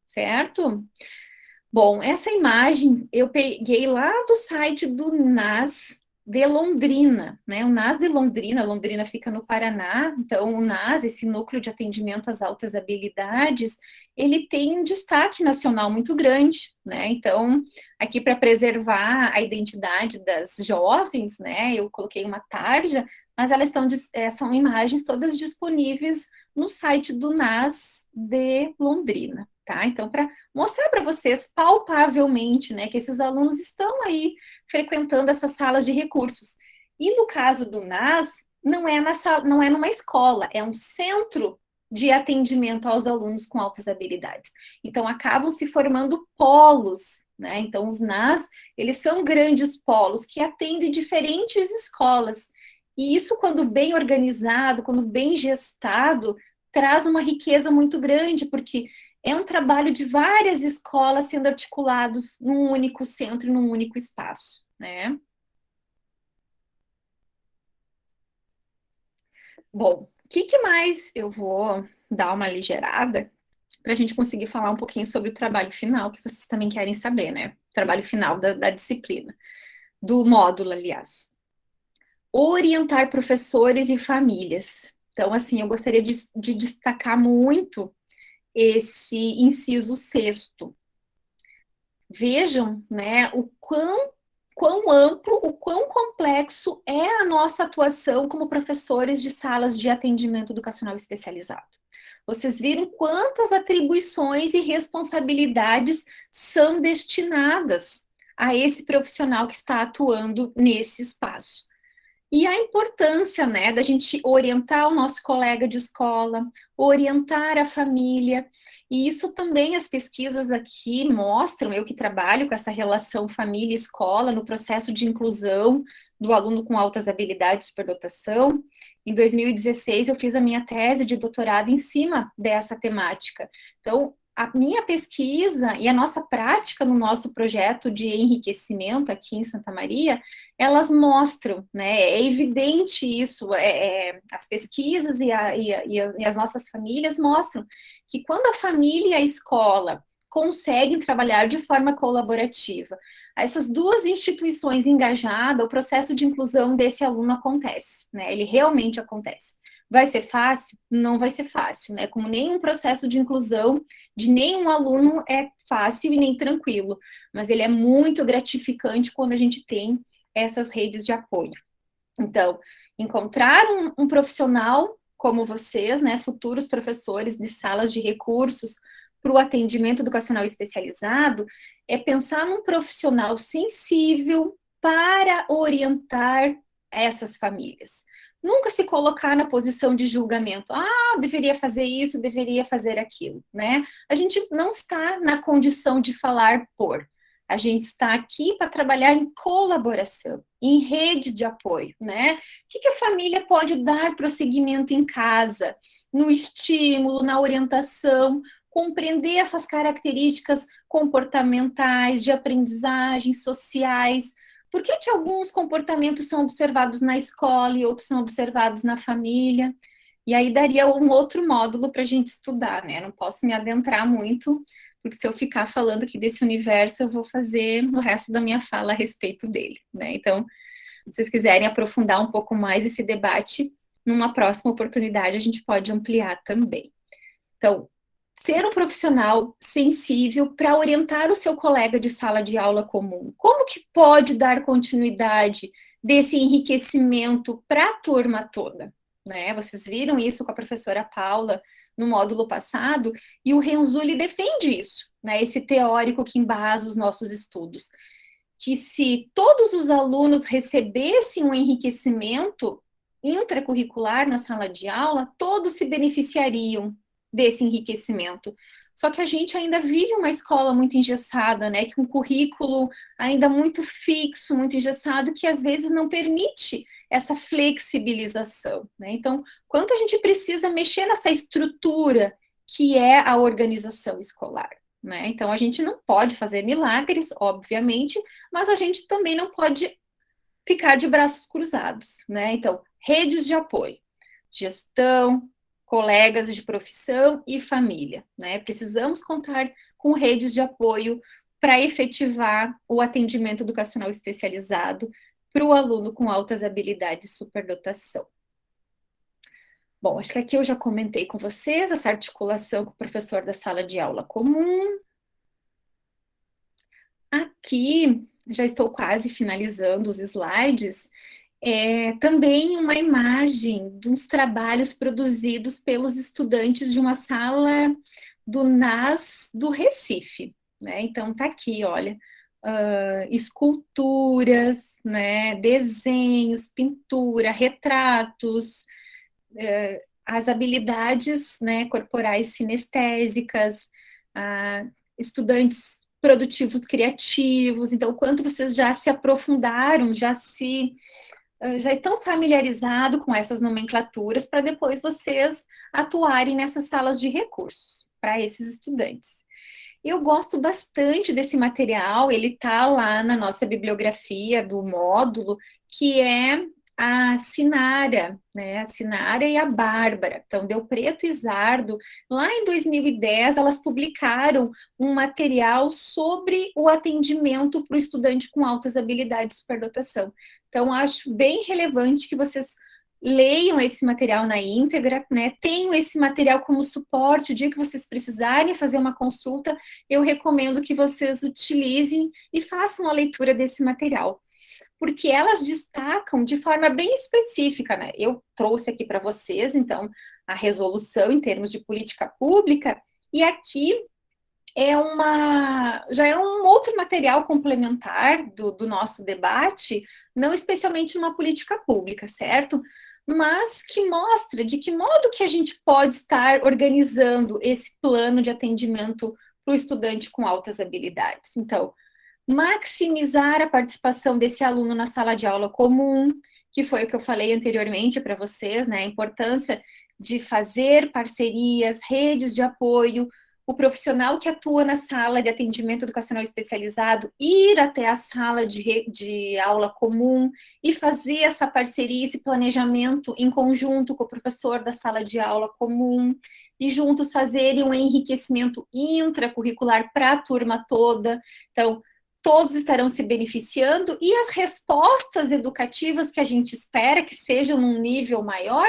certo? Bom, essa imagem eu peguei lá do site do NAS de Londrina, né? O NAS de Londrina, Londrina fica no Paraná, então o NAS, esse núcleo de atendimento às altas habilidades, ele tem um destaque nacional muito grande, né? Então, aqui para preservar a identidade das jovens, né? Eu coloquei uma tarja, mas elas são imagens todas disponíveis no site do NAS de Londrina, tá? Então, para mostrar para vocês palpavelmente, né, que esses alunos estão aí frequentando essas salas de recursos. E no caso do NAS, não é numa escola, é um centro de atendimento aos alunos com altas habilidades. Então, acabam se formando polos, né? Então, os NAS, eles são grandes polos que atendem diferentes escolas. E isso, quando bem organizado, quando bem gestado, traz uma riqueza muito grande, porque é um trabalho de várias escolas sendo articulados num único centro, num único espaço, né? Bom, o que mais eu vou dar uma aligerada para a gente conseguir falar um pouquinho sobre o trabalho final, que vocês também querem saber, né? O trabalho final da disciplina, do módulo, aliás. Orientar professores e famílias. Então, assim, eu gostaria de destacar muito esse inciso sexto. Vejam, né, o quão amplo, o quão complexo é a nossa atuação como professores de salas de atendimento educacional especializado. Vocês viram quantas atribuições e responsabilidades são destinadas a esse profissional que está atuando nesse espaço. E a importância, né, da gente orientar o nosso colega de escola, orientar a família, e isso também as pesquisas aqui mostram, eu que trabalho com essa relação família-escola no processo de inclusão do aluno com altas habilidades de superdotação. Em 2016 eu fiz a minha tese de doutorado em cima dessa temática. Então, a minha pesquisa e a nossa prática no nosso projeto de enriquecimento aqui em Santa Maria, elas mostram, né, é evidente isso, as pesquisas e as nossas famílias mostram que quando a família e a escola conseguem trabalhar de forma colaborativa, essas duas instituições engajadas, o processo de inclusão desse aluno acontece, né, ele realmente acontece. Vai ser fácil? Não vai ser fácil, né, como nenhum processo de inclusão de nenhum aluno é fácil e nem tranquilo, mas ele é muito gratificante quando a gente tem essas redes de apoio. Então, encontrar um profissional como vocês, né, futuros professores de salas de recursos para o atendimento educacional especializado, é pensar num profissional sensível para orientar essas famílias. Nunca se colocar na posição de julgamento. Ah, deveria fazer isso, deveria fazer aquilo, né? A gente não está na condição de falar por. A gente está aqui para trabalhar em colaboração, em rede de apoio, né? O que a família pode dar prosseguimento em casa, no estímulo, na orientação, compreender essas características comportamentais, de aprendizagem, sociais. Por que alguns comportamentos são observados na escola e outros são observados na família? E aí daria um outro módulo para a gente estudar, né? Não posso me adentrar muito, porque se eu ficar falando aqui desse universo, eu vou fazer o resto da minha fala a respeito dele, né? Então, se vocês quiserem aprofundar um pouco mais esse debate, numa próxima oportunidade a gente pode ampliar também. Então, ser um profissional sensível para orientar o seu colega de sala de aula comum. Como que pode dar continuidade desse enriquecimento para a turma toda? Né? Vocês viram isso com a professora Paula no módulo passado, e o Renzulli defende isso, né? Esse teórico que embasa os nossos estudos. Que se todos os alunos recebessem um enriquecimento intracurricular na sala de aula, todos se beneficiariam desse enriquecimento. Só que a gente ainda vive uma escola muito engessada, né, que um currículo ainda muito fixo, muito engessado, que às vezes não permite essa flexibilização, né? Então, quanto a gente precisa mexer nessa estrutura que é a organização escolar, né? Então, a gente não pode fazer milagres, obviamente, mas a gente também não pode ficar de braços cruzados, né? Então, redes de apoio, gestão, colegas de profissão e família, né? Precisamos contar com redes de apoio para efetivar o atendimento educacional especializado para o aluno com altas habilidades de superdotação. Bom, acho que aqui eu já comentei com vocês essa articulação com o professor da sala de aula comum. Aqui, já estou quase finalizando os slides, também uma imagem dos trabalhos produzidos pelos estudantes de uma sala do NAS do Recife, né? Então, tá aqui, olha, esculturas, né, desenhos, pintura, retratos, as habilidades, né, corporais sinestésicas, estudantes produtivos criativos. Então, o quanto vocês já se aprofundaram, já estão familiarizados com essas nomenclaturas para depois vocês atuarem nessas salas de recursos para esses estudantes. Eu gosto bastante desse material, ele está lá na nossa bibliografia do módulo, que é a Sinara, né? A Sinara e a Bárbara. Então, Del Preto e Zardo, lá em 2010, elas publicaram um material sobre o atendimento para o estudante com altas habilidades de superdotação. Então, acho bem relevante que vocês leiam esse material na íntegra, né? Tenham esse material como suporte. O dia que vocês precisarem fazer uma consulta, eu recomendo que vocês utilizem e façam a leitura desse material, porque elas destacam de forma bem específica, né? Eu trouxe aqui para vocês, então, a resolução em termos de política pública, e aqui já é um outro material complementar do nosso debate, não especialmente uma política pública, certo? Mas que mostra de que modo que a gente pode estar organizando esse plano de atendimento para o estudante com altas habilidades. Então, maximizar a participação desse aluno na sala de aula comum, que foi o que eu falei anteriormente para vocês, né? A importância de fazer parcerias, redes de apoio, o profissional que atua na sala de atendimento educacional especializado ir até a sala de aula comum e fazer essa parceria, esse planejamento em conjunto com o professor da sala de aula comum, e juntos fazerem um enriquecimento intracurricular para a turma toda. Então, todos estarão se beneficiando, e as respostas educativas que a gente espera que sejam num nível maior,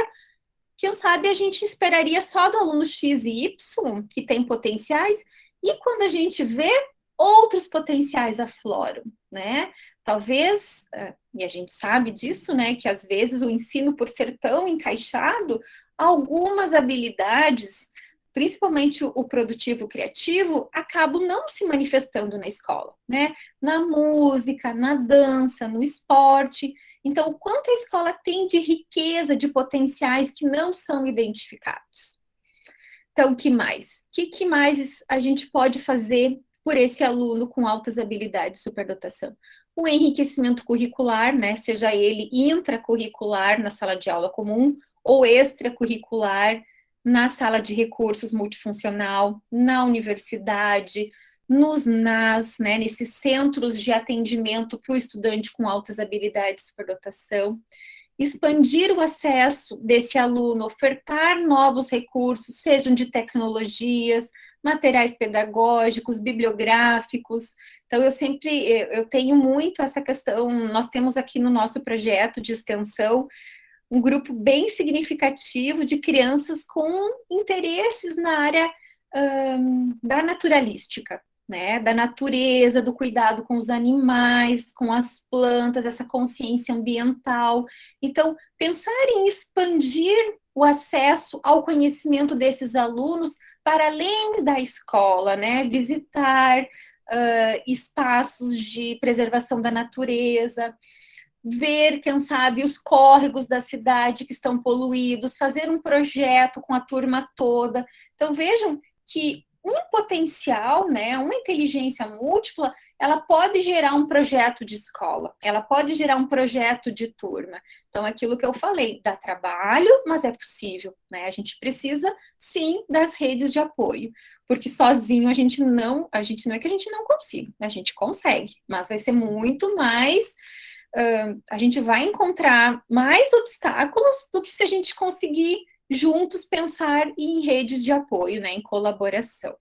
quem sabe a gente esperaria só do aluno X e Y, que tem potenciais, e quando a gente vê, outros potenciais afloram, né? Talvez, e a gente sabe disso, né, que às vezes o ensino, por ser tão encaixado, algumas habilidades, principalmente o produtivo criativo, acabam não se manifestando na escola, né? Na música, na dança, no esporte. Então, o quanto a escola tem de riqueza, de potenciais que não são identificados. Então, o que mais? O que mais a gente pode fazer por esse aluno com altas habilidades de superdotação? O enriquecimento curricular, né? Seja ele intracurricular na sala de aula comum ou extracurricular na sala de recursos multifuncional, na universidade, nos NAS, né, nesses centros de atendimento para o estudante com altas habilidades de superdotação, expandir o acesso desse aluno, ofertar novos recursos, sejam de tecnologias, materiais pedagógicos, bibliográficos. Então, eu tenho muito essa questão, nós temos aqui no nosso projeto de extensão um grupo bem significativo de crianças com interesses na área da naturalística, né, da natureza, do cuidado com os animais, com as plantas, essa consciência ambiental. Então, pensar em expandir o acesso ao conhecimento desses alunos para além da escola, né, visitar espaços de preservação da natureza, ver, quem sabe, os córregos da cidade que estão poluídos, fazer um projeto com a turma toda. Então, vejam que um potencial, né, uma inteligência múltipla, ela pode gerar um projeto de escola, ela pode gerar um projeto de turma. Então, aquilo que eu falei, dá trabalho, mas é possível, né? A gente precisa, sim, das redes de apoio, porque sozinho a gente não é que a gente não consiga, a gente consegue, mas vai ser muito mais... a gente vai encontrar mais obstáculos do que se a gente conseguir juntos pensar em redes de apoio, né, em colaboração.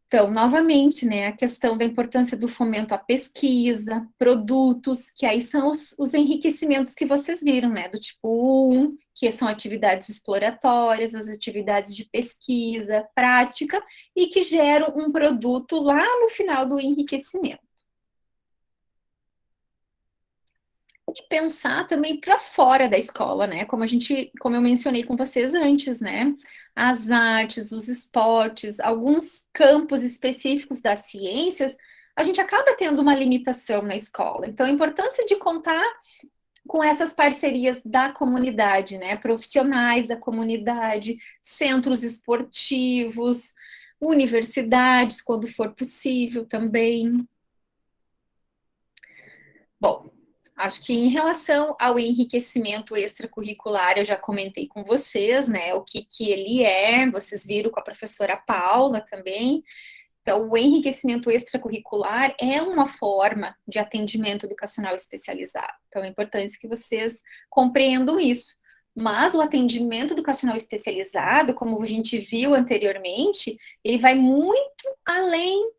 Então, novamente, né, a questão da importância do fomento à pesquisa, produtos, que aí são os enriquecimentos que vocês viram, né, do tipo 1, que são atividades exploratórias, as atividades de pesquisa, prática, e que geram um produto lá no final do enriquecimento. E pensar também para fora da escola, né? Como eu mencionei com vocês antes, né? As artes, os esportes, alguns campos específicos das ciências, a gente acaba tendo uma limitação na escola. Então, a importância de contar com essas parcerias da comunidade, né? Profissionais da comunidade, centros esportivos, universidades, quando for possível também. Bom, acho que em relação ao enriquecimento extracurricular, eu já comentei com vocês, né, o que ele é, vocês viram com a professora Paula também. Então, o enriquecimento extracurricular é uma forma de atendimento educacional especializado. Então, é importante que vocês compreendam isso. Mas o atendimento educacional especializado, como a gente viu anteriormente, ele vai muito além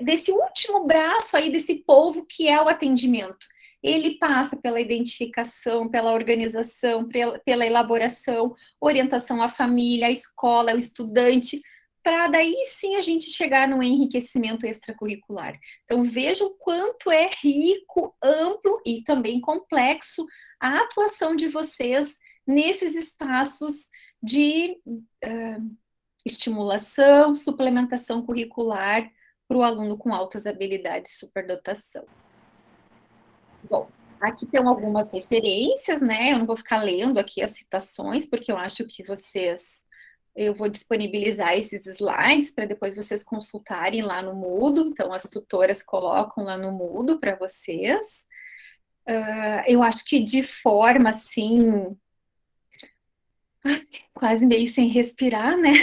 desse último braço aí desse povo que é o atendimento. ele passa pela identificação, pela organização, pela elaboração, orientação à família, à escola, ao estudante, para daí sim a gente chegar no enriquecimento extracurricular. Então, veja o quanto é rico, amplo e também complexo a atuação de vocês nesses espaços de estimulação, suplementação curricular para o aluno com altas habilidades de superdotação. Bom, aqui tem algumas referências, né? Eu não vou ficar lendo aqui as citações, porque eu acho que eu vou disponibilizar esses slides para depois vocês consultarem lá no Moodle, então as tutoras colocam lá no Moodle para vocês. Eu acho que de forma, assim, quase meio sem respirar, né?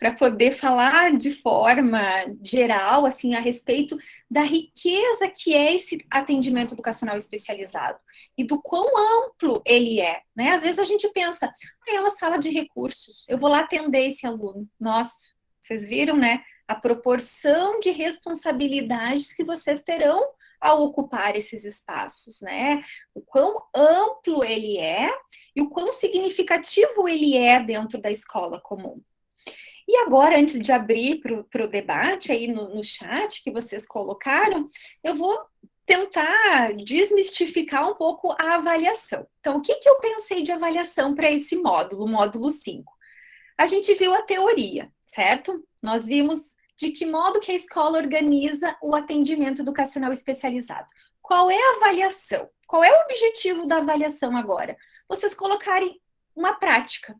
Para poder falar de forma geral, assim, a respeito da riqueza que é esse atendimento educacional especializado e do quão amplo ele é, né? Às vezes a gente pensa, é uma sala de recursos, eu vou lá atender esse aluno. Nossa, vocês viram, né? A proporção de responsabilidades que vocês terão ao ocupar esses espaços, né? O quão amplo ele é e o quão significativo ele é dentro da escola comum. E agora, antes de abrir para o debate aí no chat que vocês colocaram, eu vou tentar desmistificar um pouco a avaliação. Então, o que eu pensei de avaliação para esse módulo, módulo 5? A gente viu a teoria, certo? Nós vimos de que modo que a escola organiza o atendimento educacional especializado. Qual é a avaliação? Qual é o objetivo da avaliação agora? Vocês colocarem uma prática.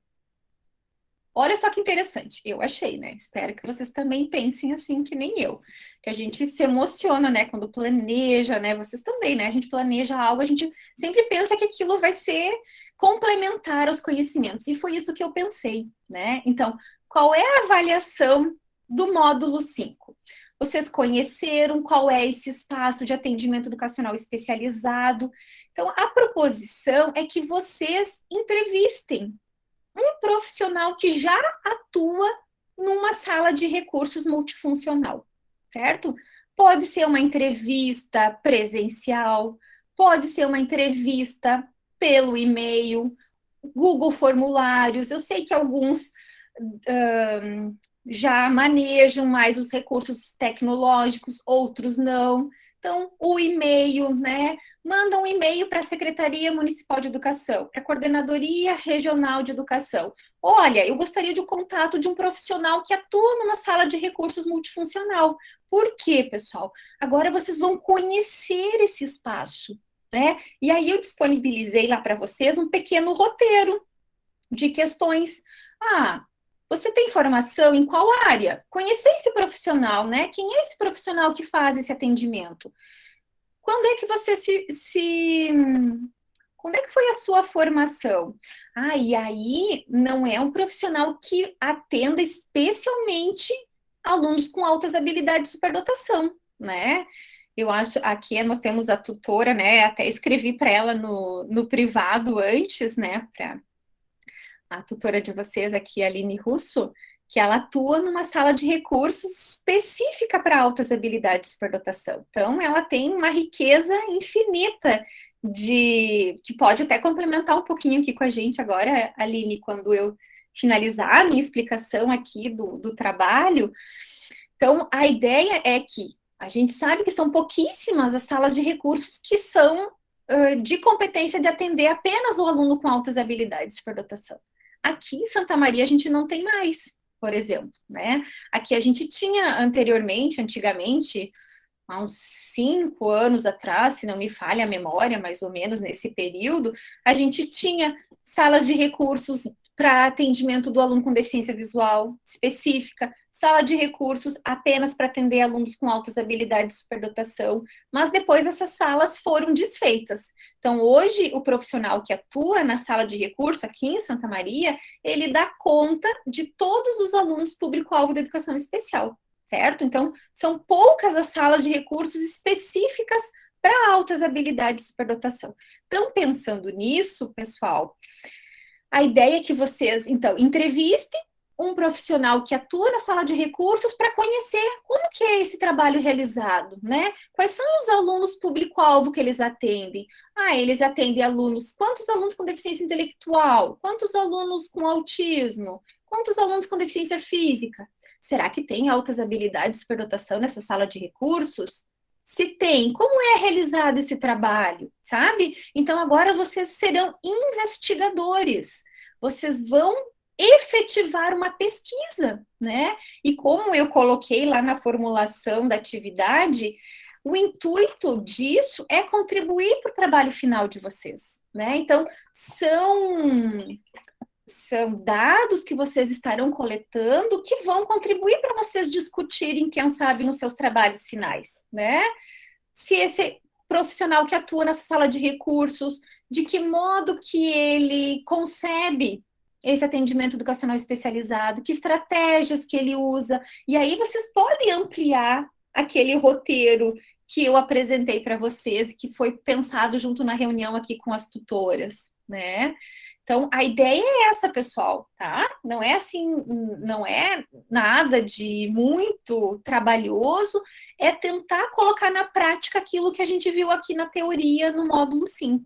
Olha só que interessante, eu achei, né? Espero que vocês também pensem assim que nem eu. Que a gente se emociona, né? Quando planeja, né? Vocês também, né? A gente planeja algo, a gente sempre pensa que aquilo vai ser complementar aos conhecimentos. E foi isso que eu pensei, né? Então, qual é a avaliação do módulo 5? Vocês conheceram qual é esse espaço de atendimento educacional especializado? Então, a proposição é que vocês entrevistem um profissional que já atua numa sala de recursos multifuncional, certo? Pode ser uma entrevista presencial, pode ser uma entrevista pelo e-mail, Google Formulários. Eu sei que alguns já manejam mais os recursos tecnológicos, outros não. Então, o e-mail, né? Manda um e-mail para a Secretaria Municipal de Educação, para a Coordenadoria Regional de Educação. Olha, eu gostaria de um contato de um profissional que atua numa sala de recursos multifuncional. Por quê, pessoal? Agora vocês vão conhecer esse espaço, né? E aí eu disponibilizei lá para vocês um pequeno roteiro de questões. Você tem formação em qual área? Conhecer esse profissional, né? Quem é esse profissional que faz esse atendimento? Quando é que você Quando é que foi a sua formação? E aí não é um profissional que atenda especialmente alunos com altas habilidades de superdotação, né? Eu acho, aqui nós temos a tutora, né? Até escrevi para ela no privado antes, né? Para a tutora de vocês aqui, a Aline Russo, que ela atua numa sala de recursos específica para altas habilidades de superdotação. Então, ela tem uma riqueza infinita que pode até complementar um pouquinho aqui com a gente agora, Aline, quando eu finalizar a minha explicação aqui do trabalho. Então, a ideia é que a gente sabe que são pouquíssimas as salas de recursos que são de competência de atender apenas o aluno com altas habilidades de superdotação. Aqui em Santa Maria a gente não tem mais, por exemplo, né? Aqui a gente tinha antigamente, há uns 5 anos atrás, se não me falha a memória, mais ou menos nesse período, a gente tinha salas de recursos para atendimento do aluno com deficiência visual específica, sala de recursos apenas para atender alunos com altas habilidades de superdotação, mas depois essas salas foram desfeitas. Então, hoje, o profissional que atua na sala de recurso aqui em Santa Maria, ele dá conta de todos os alunos público-alvo da educação especial, certo? Então, são poucas as salas de recursos específicas para altas habilidades de superdotação. Então, pensando nisso, pessoal, a ideia é que vocês, então, entrevistem um profissional que atua na sala de recursos para conhecer como que é esse trabalho realizado, né? Quais são os alunos público-alvo que eles atendem? Ah, eles atendem alunos, quantos alunos com deficiência intelectual? Quantos alunos com autismo? Quantos alunos com deficiência física? Será que tem altas habilidades de superdotação nessa sala de recursos? Se tem, como é realizado esse trabalho, sabe? Então agora vocês serão investigadores. Vocês vão efetivar uma pesquisa, né? E como eu coloquei lá na formulação da atividade, o intuito disso é contribuir para o trabalho final de vocês, né? Então, são dados que vocês estarão coletando que vão contribuir para vocês discutirem, quem sabe, nos seus trabalhos finais, né? Se esse profissional que atua nessa sala de recursos, de que modo que ele concebe esse atendimento educacional especializado, que estratégias que ele usa, e aí vocês podem ampliar aquele roteiro que eu apresentei para vocês, que foi pensado junto na reunião aqui com as tutoras, né? Então, a ideia é essa, pessoal, tá? Não é assim, não é nada de muito trabalhoso, é tentar colocar na prática aquilo que a gente viu aqui na teoria no módulo 5,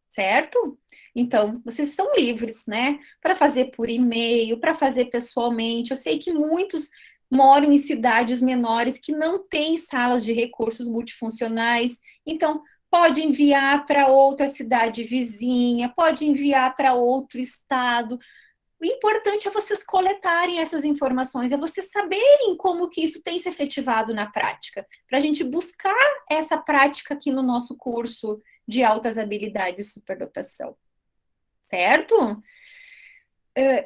certo? Então, vocês são livres, né? Para fazer por e-mail, para fazer pessoalmente. Eu sei que muitos moram em cidades menores que não têm salas de recursos multifuncionais, então pode enviar para outra cidade vizinha, pode enviar para outro estado. O importante é vocês coletarem essas informações, é vocês saberem como que isso tem se efetivado na prática, para a gente buscar essa prática aqui no nosso curso de altas habilidades e superdotação, certo?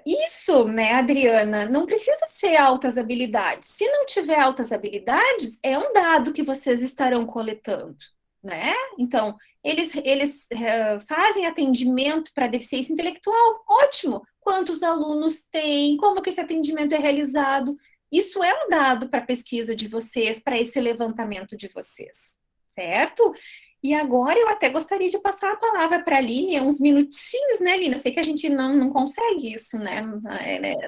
Isso, né, Adriana, não precisa ser altas habilidades. Se não tiver altas habilidades, é um dado que vocês estarão coletando, né? Então, eles fazem atendimento para deficiência intelectual, ótimo. Quantos alunos tem? Como que esse atendimento é realizado? Isso é um dado para a pesquisa de vocês, para esse levantamento de vocês, certo? E agora eu até gostaria de passar a palavra para a Aline, uns minutinhos, né, Aline? Eu sei que a gente não consegue isso, né?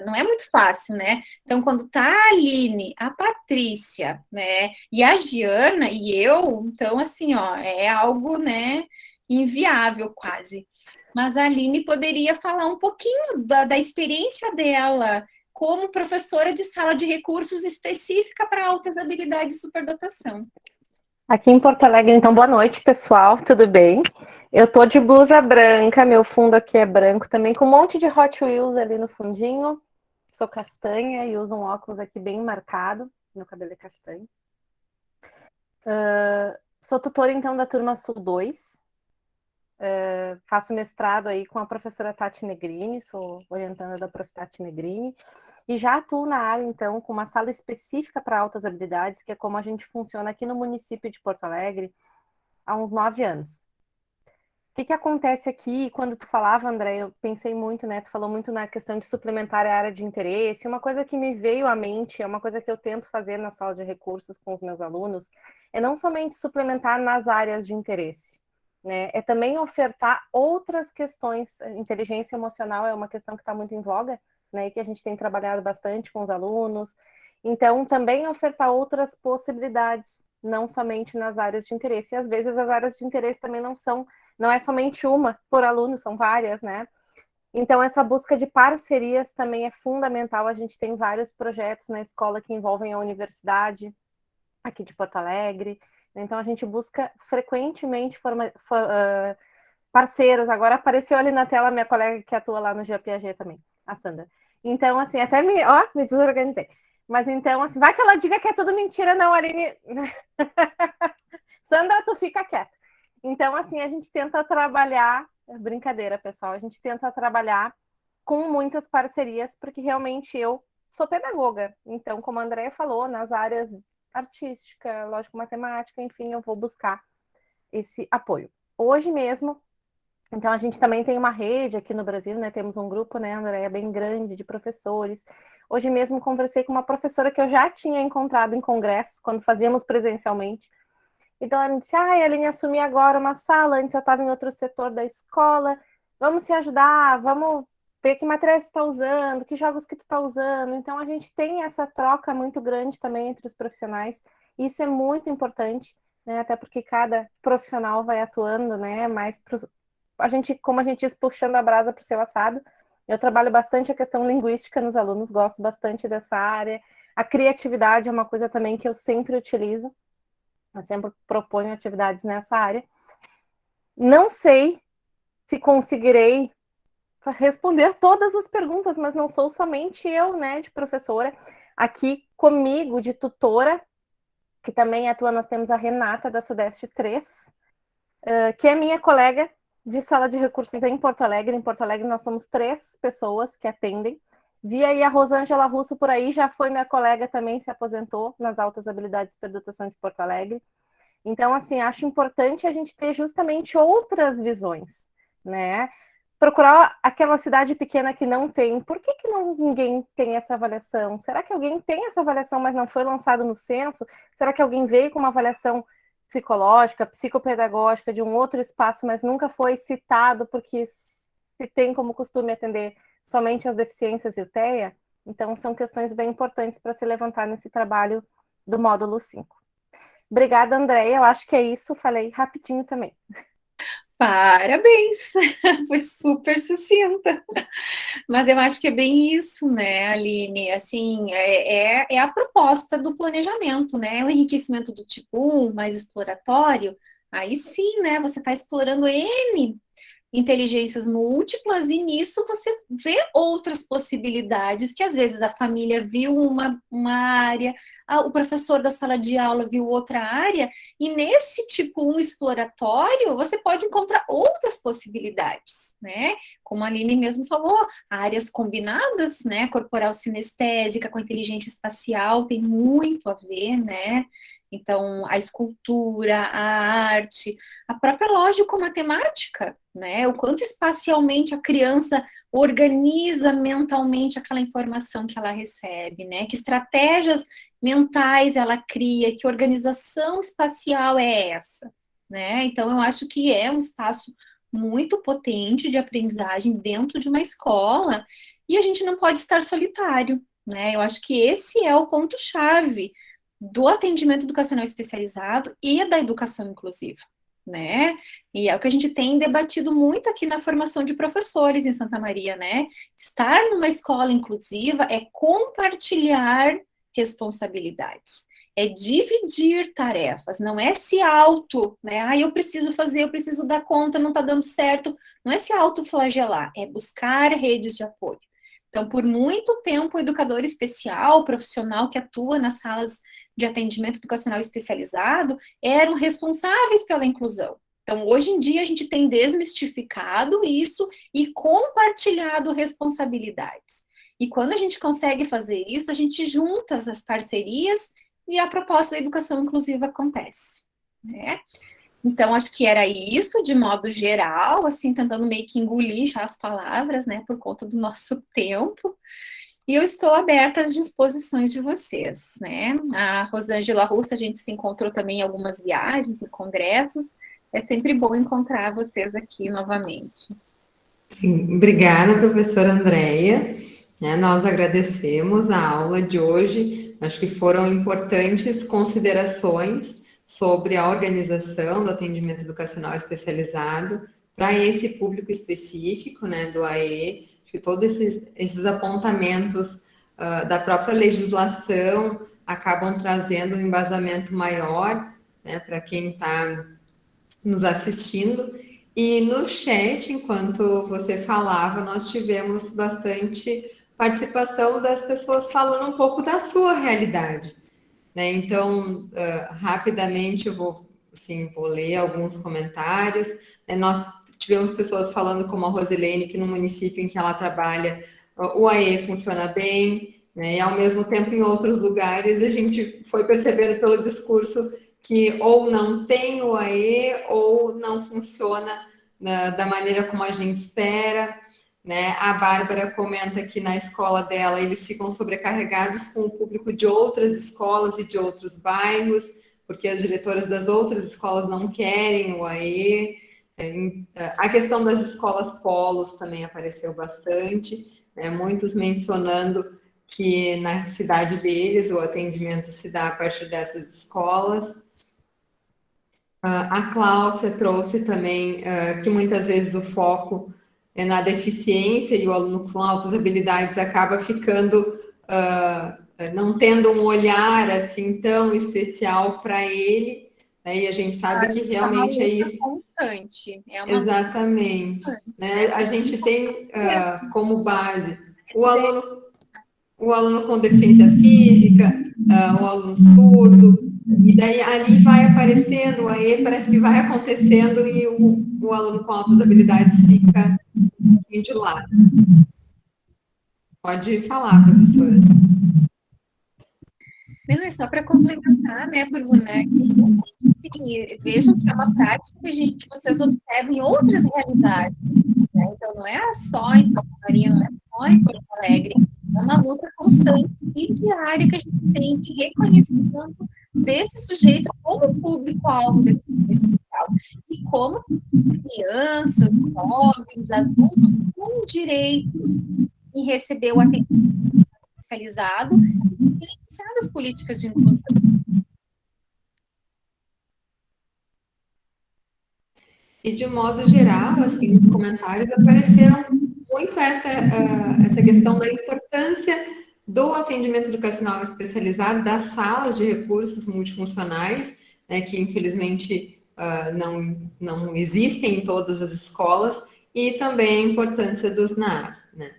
Não é muito fácil, né? Então, quando tá a Aline, a Patrícia, né, e a Giana e eu, então, assim, ó, é algo, né, inviável quase. Mas a Aline poderia falar um pouquinho da experiência dela como professora de sala de recursos específica para altas habilidades de superdotação. Aqui em Porto Alegre, então, boa noite, pessoal, tudo bem? Eu tô de blusa branca, meu fundo aqui é branco também, com um monte de Hot Wheels ali no fundinho. Sou castanha e uso um óculos aqui bem marcado, meu cabelo é castanho. Sou tutora, então, da turma Sul 2. Faço mestrado aí com a professora Tati Negrini, sou orientanda da prof. Tati Negrini. E já atuo na área, então, com uma sala específica para altas habilidades, que é como a gente funciona aqui no município de Porto Alegre há uns 9 anos. O que acontece aqui, quando tu falava, André, eu pensei muito, né? Tu falou muito na questão de suplementar a área de interesse. Uma coisa que me veio à mente, é uma coisa que eu tento fazer na sala de recursos com os meus alunos, é não somente suplementar nas áreas de interesse, né? É também ofertar outras questões. Inteligência emocional é uma questão que está muito em voga, né, que a gente tem trabalhado bastante com os alunos. Então, também ofertar outras possibilidades, não somente nas áreas de interesse. E às vezes as áreas de interesse também não é somente uma por aluno, são várias, né? Então, essa busca de parcerias também é fundamental. A gente tem vários projetos na escola que envolvem a universidade, aqui de Porto Alegre. Então, a gente busca frequentemente parceiros. Agora apareceu ali na tela minha colega que atua lá no GPAG também, a Sandra. Então, assim, até me desorganizei. Mas então, assim, vai que ela diga que é tudo mentira, não, Aline. Sandra, tu fica quieta. Então, assim, a gente tenta trabalhar, brincadeira, pessoal, a gente tenta trabalhar com muitas parcerias, porque realmente eu sou pedagoga. Então, como a Andrea falou, nas áreas artística, lógico-matemática, enfim, eu vou buscar esse apoio. Hoje mesmo, então a gente também tem uma rede aqui no Brasil, né? Temos um grupo, né, Andréia, bem grande de professores. Hoje mesmo conversei com uma professora que eu já tinha encontrado em congressos, quando fazíamos presencialmente. Então ela me disse, Aline, assumi agora uma sala, antes eu estava em outro setor da escola, vamos se ajudar, vamos ver que materiais tu está usando, que jogos que tu está usando. Então, a gente tem essa troca muito grande também entre os profissionais. Isso é muito importante, né? Até porque cada profissional vai atuando, né? Mais a gente, como a gente diz, puxando a brasa para o seu assado. Eu trabalho bastante a questão linguística nos alunos, gosto bastante dessa área. A criatividade é uma coisa também que eu sempre utilizo. Eu sempre proponho atividades nessa área. Não sei se conseguirei responder todas as perguntas, mas não sou somente eu, né, de professora. Aqui comigo, de tutora, que também atua, nós temos a Renata, da Sudeste 3, que é minha colega de sala de recursos em Porto Alegre. Em Porto Alegre nós somos 3 pessoas que atendem. Vi aí a Rosângela Russo por aí, já foi minha colega também, se aposentou nas altas habilidades de superdotação de Porto Alegre. Então, assim, acho importante a gente ter justamente outras visões, né? Procurar aquela cidade pequena que não tem. Por que ninguém tem essa avaliação? Será que alguém tem essa avaliação, mas não foi lançado no censo? Será que alguém veio com uma avaliação psicológica, psicopedagógica de um outro espaço, mas nunca foi citado porque se tem como costume atender somente as deficiências e o TEA? Então, são questões bem importantes para se levantar nesse trabalho do módulo 5. Obrigada, Andréia. Eu acho que é isso. Falei rapidinho também. Parabéns! Foi super sucinta. Mas eu acho que é bem isso, né, Aline? Assim, é a proposta do planejamento, né? O enriquecimento do tipo 1, mais exploratório. Aí sim, né? Você está explorando N inteligências múltiplas, e nisso você vê outras possibilidades, que às vezes a família viu uma área, o professor da sala de aula viu outra área, e nesse tipo 1 exploratório, você pode encontrar outras possibilidades, né? Como a Aline mesmo falou, áreas combinadas, né? Corporal sinestésica com inteligência espacial tem muito a ver, né? Então, a escultura, a arte, a própria lógico-matemática, né? O quanto espacialmente a criança organiza mentalmente aquela informação que ela recebe, né? Que estratégias mentais ela cria, que organização espacial é essa, né? Então, eu acho que é um espaço muito potente de aprendizagem dentro de uma escola, e a gente não pode estar solitário, né? Eu acho que esse é o ponto-chave do atendimento educacional especializado e da educação inclusiva, né? E é o que a gente tem debatido muito aqui na formação de professores em Santa Maria, né? Estar numa escola inclusiva é compartilhar responsabilidades, é dividir tarefas, não é se auto, né? Ah, eu preciso fazer, eu preciso dar conta, não tá dando certo, não é se autoflagelar, é buscar redes de apoio. Então, por muito tempo, o educador especial, profissional que atua nas salas de atendimento educacional especializado, eram responsáveis pela inclusão. Então, hoje em dia, a gente tem desmistificado isso e compartilhado responsabilidades. E quando a gente consegue fazer isso, a gente junta as parcerias e a proposta da educação inclusiva acontece, né? Então, acho que era isso, de modo geral, assim, tentando meio que engolir já as palavras, né, por conta do nosso tempo. E eu estou aberta às disposições de vocês, né? A Rosângela Russo, a gente se encontrou também em algumas viagens e congressos. É sempre bom encontrar vocês aqui novamente. Obrigada, professora Andréia. Nós agradecemos a aula de hoje. Acho que foram importantes considerações sobre a organização do atendimento educacional especializado para esse público específico, né, do AE. Acho que todos esses apontamentos da própria legislação acabam trazendo um embasamento maior, né, para quem está nos assistindo. E no chat, enquanto você falava, nós tivemos bastante participação das pessoas falando um pouco da sua realidade, né? Então, rapidamente eu vou ler alguns comentários, né? Nós tivemos pessoas falando, como a Rosilene, que no município em que ela trabalha, o AE funciona bem, né? E ao mesmo tempo, em outros lugares, a gente foi percebendo pelo discurso que ou não tem o AE ou não funciona da maneira como a gente espera, né? A Bárbara comenta que na escola dela eles ficam sobrecarregados com o público de outras escolas e de outros bairros, porque as diretoras das outras escolas não querem o AE, A questão das escolas polos também apareceu bastante, né? Muitos mencionando que na cidade deles o atendimento se dá a partir dessas escolas. A Cláudia trouxe também que muitas vezes o foco é na deficiência e o aluno com altas habilidades acaba ficando, não tendo um olhar assim tão especial para ele, né? E a gente sabe que realmente é isso. Constante. Exatamente. Né? A gente tem como base o aluno com deficiência física, o aluno surdo, e daí ali vai aparecendo, aí parece que vai acontecendo e o aluno com altas habilidades fica um pouquinho de lado. Pode falar, professora. Não, é só para complementar, né, Bruna? Sim, vejam que é uma prática que vocês observam em outras realidades, né? Então, não é só em Santa Maria, não é só em Porto Alegre, é uma luta constante e diária que a gente tem de reconhecimento desse sujeito como público-alvo desse especial e como crianças, jovens, adultos com direitos em receber o atendimento especializado e iniciar as políticas de inclusão. E de modo geral, assim, nos comentários apareceram muito essa questão da importância do atendimento educacional especializado, das salas de recursos multifuncionais, né, que infelizmente não existem em todas as escolas, e também a importância dos NAAs, né?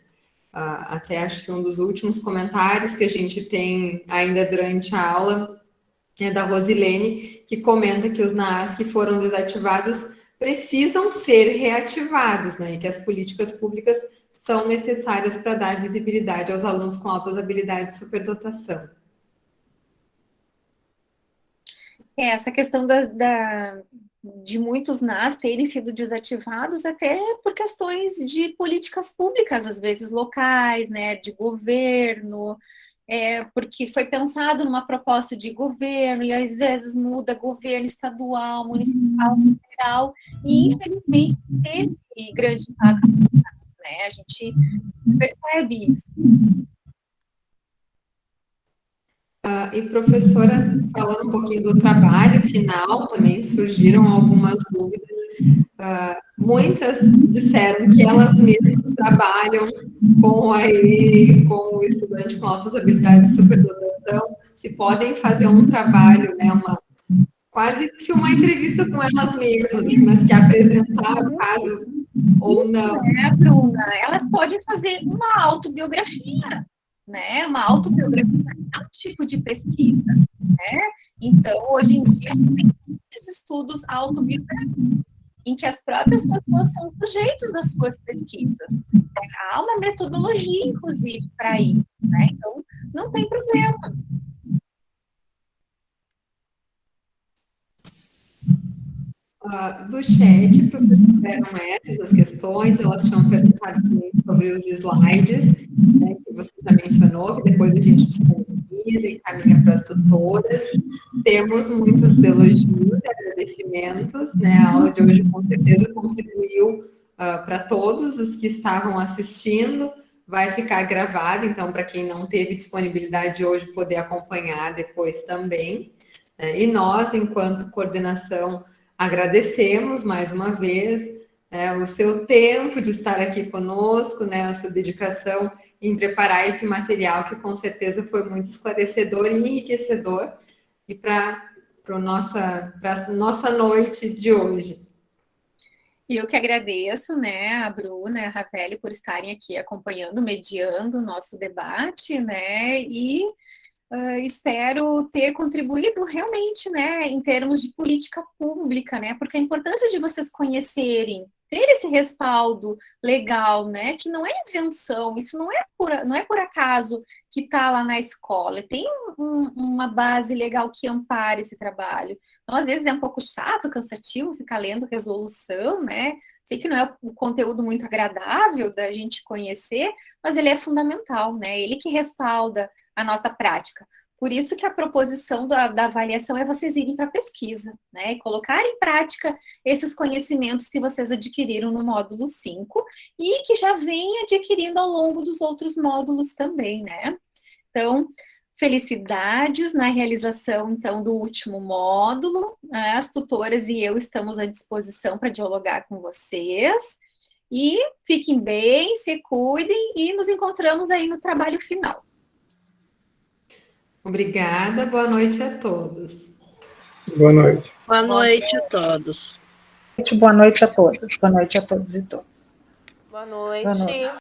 Até acho que um dos últimos comentários que a gente tem ainda durante a aula é da Rosilene, que comenta que os NAAs que foram desativados precisam ser reativados, né? E que as políticas públicas são necessárias para dar visibilidade aos alunos com altas habilidades de superdotação. Essa questão de muitos NAs terem sido desativados até por questões de políticas públicas, às vezes locais, né, de governo, porque foi pensado numa proposta de governo e às vezes muda governo estadual, municipal, federal, e infelizmente teve grande impacto, né? A gente percebe isso. E professora, falando um pouquinho do trabalho final, também surgiram algumas dúvidas. Muitas disseram que elas mesmas trabalham com a EE, com o estudante com altas habilidades de superdotação, se podem fazer um trabalho, né, quase que uma entrevista com elas mesmas, mas que apresentar o caso ou não. Bruna, elas podem fazer uma autobiografia, né? Uma autobiografia é um tipo de pesquisa, né? Então, hoje em dia, a gente tem muitos estudos autobiográficos, em que as próprias pessoas são sujeitos das suas pesquisas. Há uma metodologia, inclusive, para isso, né? Então, não tem problema. Do chat, eram essas as questões, elas tinham perguntado também sobre os slides, né, que você já mencionou, que depois a gente disponibiliza e encaminha para as tutoras. Temos muitos elogios e agradecimentos, né? A aula de hoje com certeza contribuiu para todos os que estavam assistindo, vai ficar gravado, então, para quem não teve disponibilidade hoje, poder acompanhar depois também. Né? E nós, enquanto coordenação, agradecemos mais uma vez o seu tempo de estar aqui conosco, né, a sua dedicação em preparar esse material que com certeza foi muito esclarecedor e enriquecedor e para a nossa noite de hoje. E eu que agradeço, né, a Bruna e a Ravelli por estarem aqui acompanhando, mediando o nosso debate, né, e espero ter contribuído realmente, né, em termos de política pública, né, porque a importância de vocês conhecerem, ter esse respaldo legal, né, que não é invenção, isso não é por acaso que está lá na escola, tem uma base legal que ampara esse trabalho. Então, às vezes é um pouco chato, cansativo ficar lendo resolução, né, sei que não é um conteúdo muito agradável da gente conhecer, mas ele é fundamental, né, ele que respalda a nossa prática. Por isso que a proposição da avaliação é vocês irem para a pesquisa, né? E colocar em prática esses conhecimentos que vocês adquiriram no módulo 5 e que já vem adquirindo ao longo dos outros módulos também, né? Então, felicidades na realização, então, do último módulo. As tutoras e eu estamos à disposição para dialogar com vocês. E fiquem bem, se cuidem e nos encontramos aí no trabalho final. Obrigada, boa noite a todos. Boa noite. Boa noite a todos. Boa noite a todas. Boa noite a todos e todas. Boa noite. Boa noite.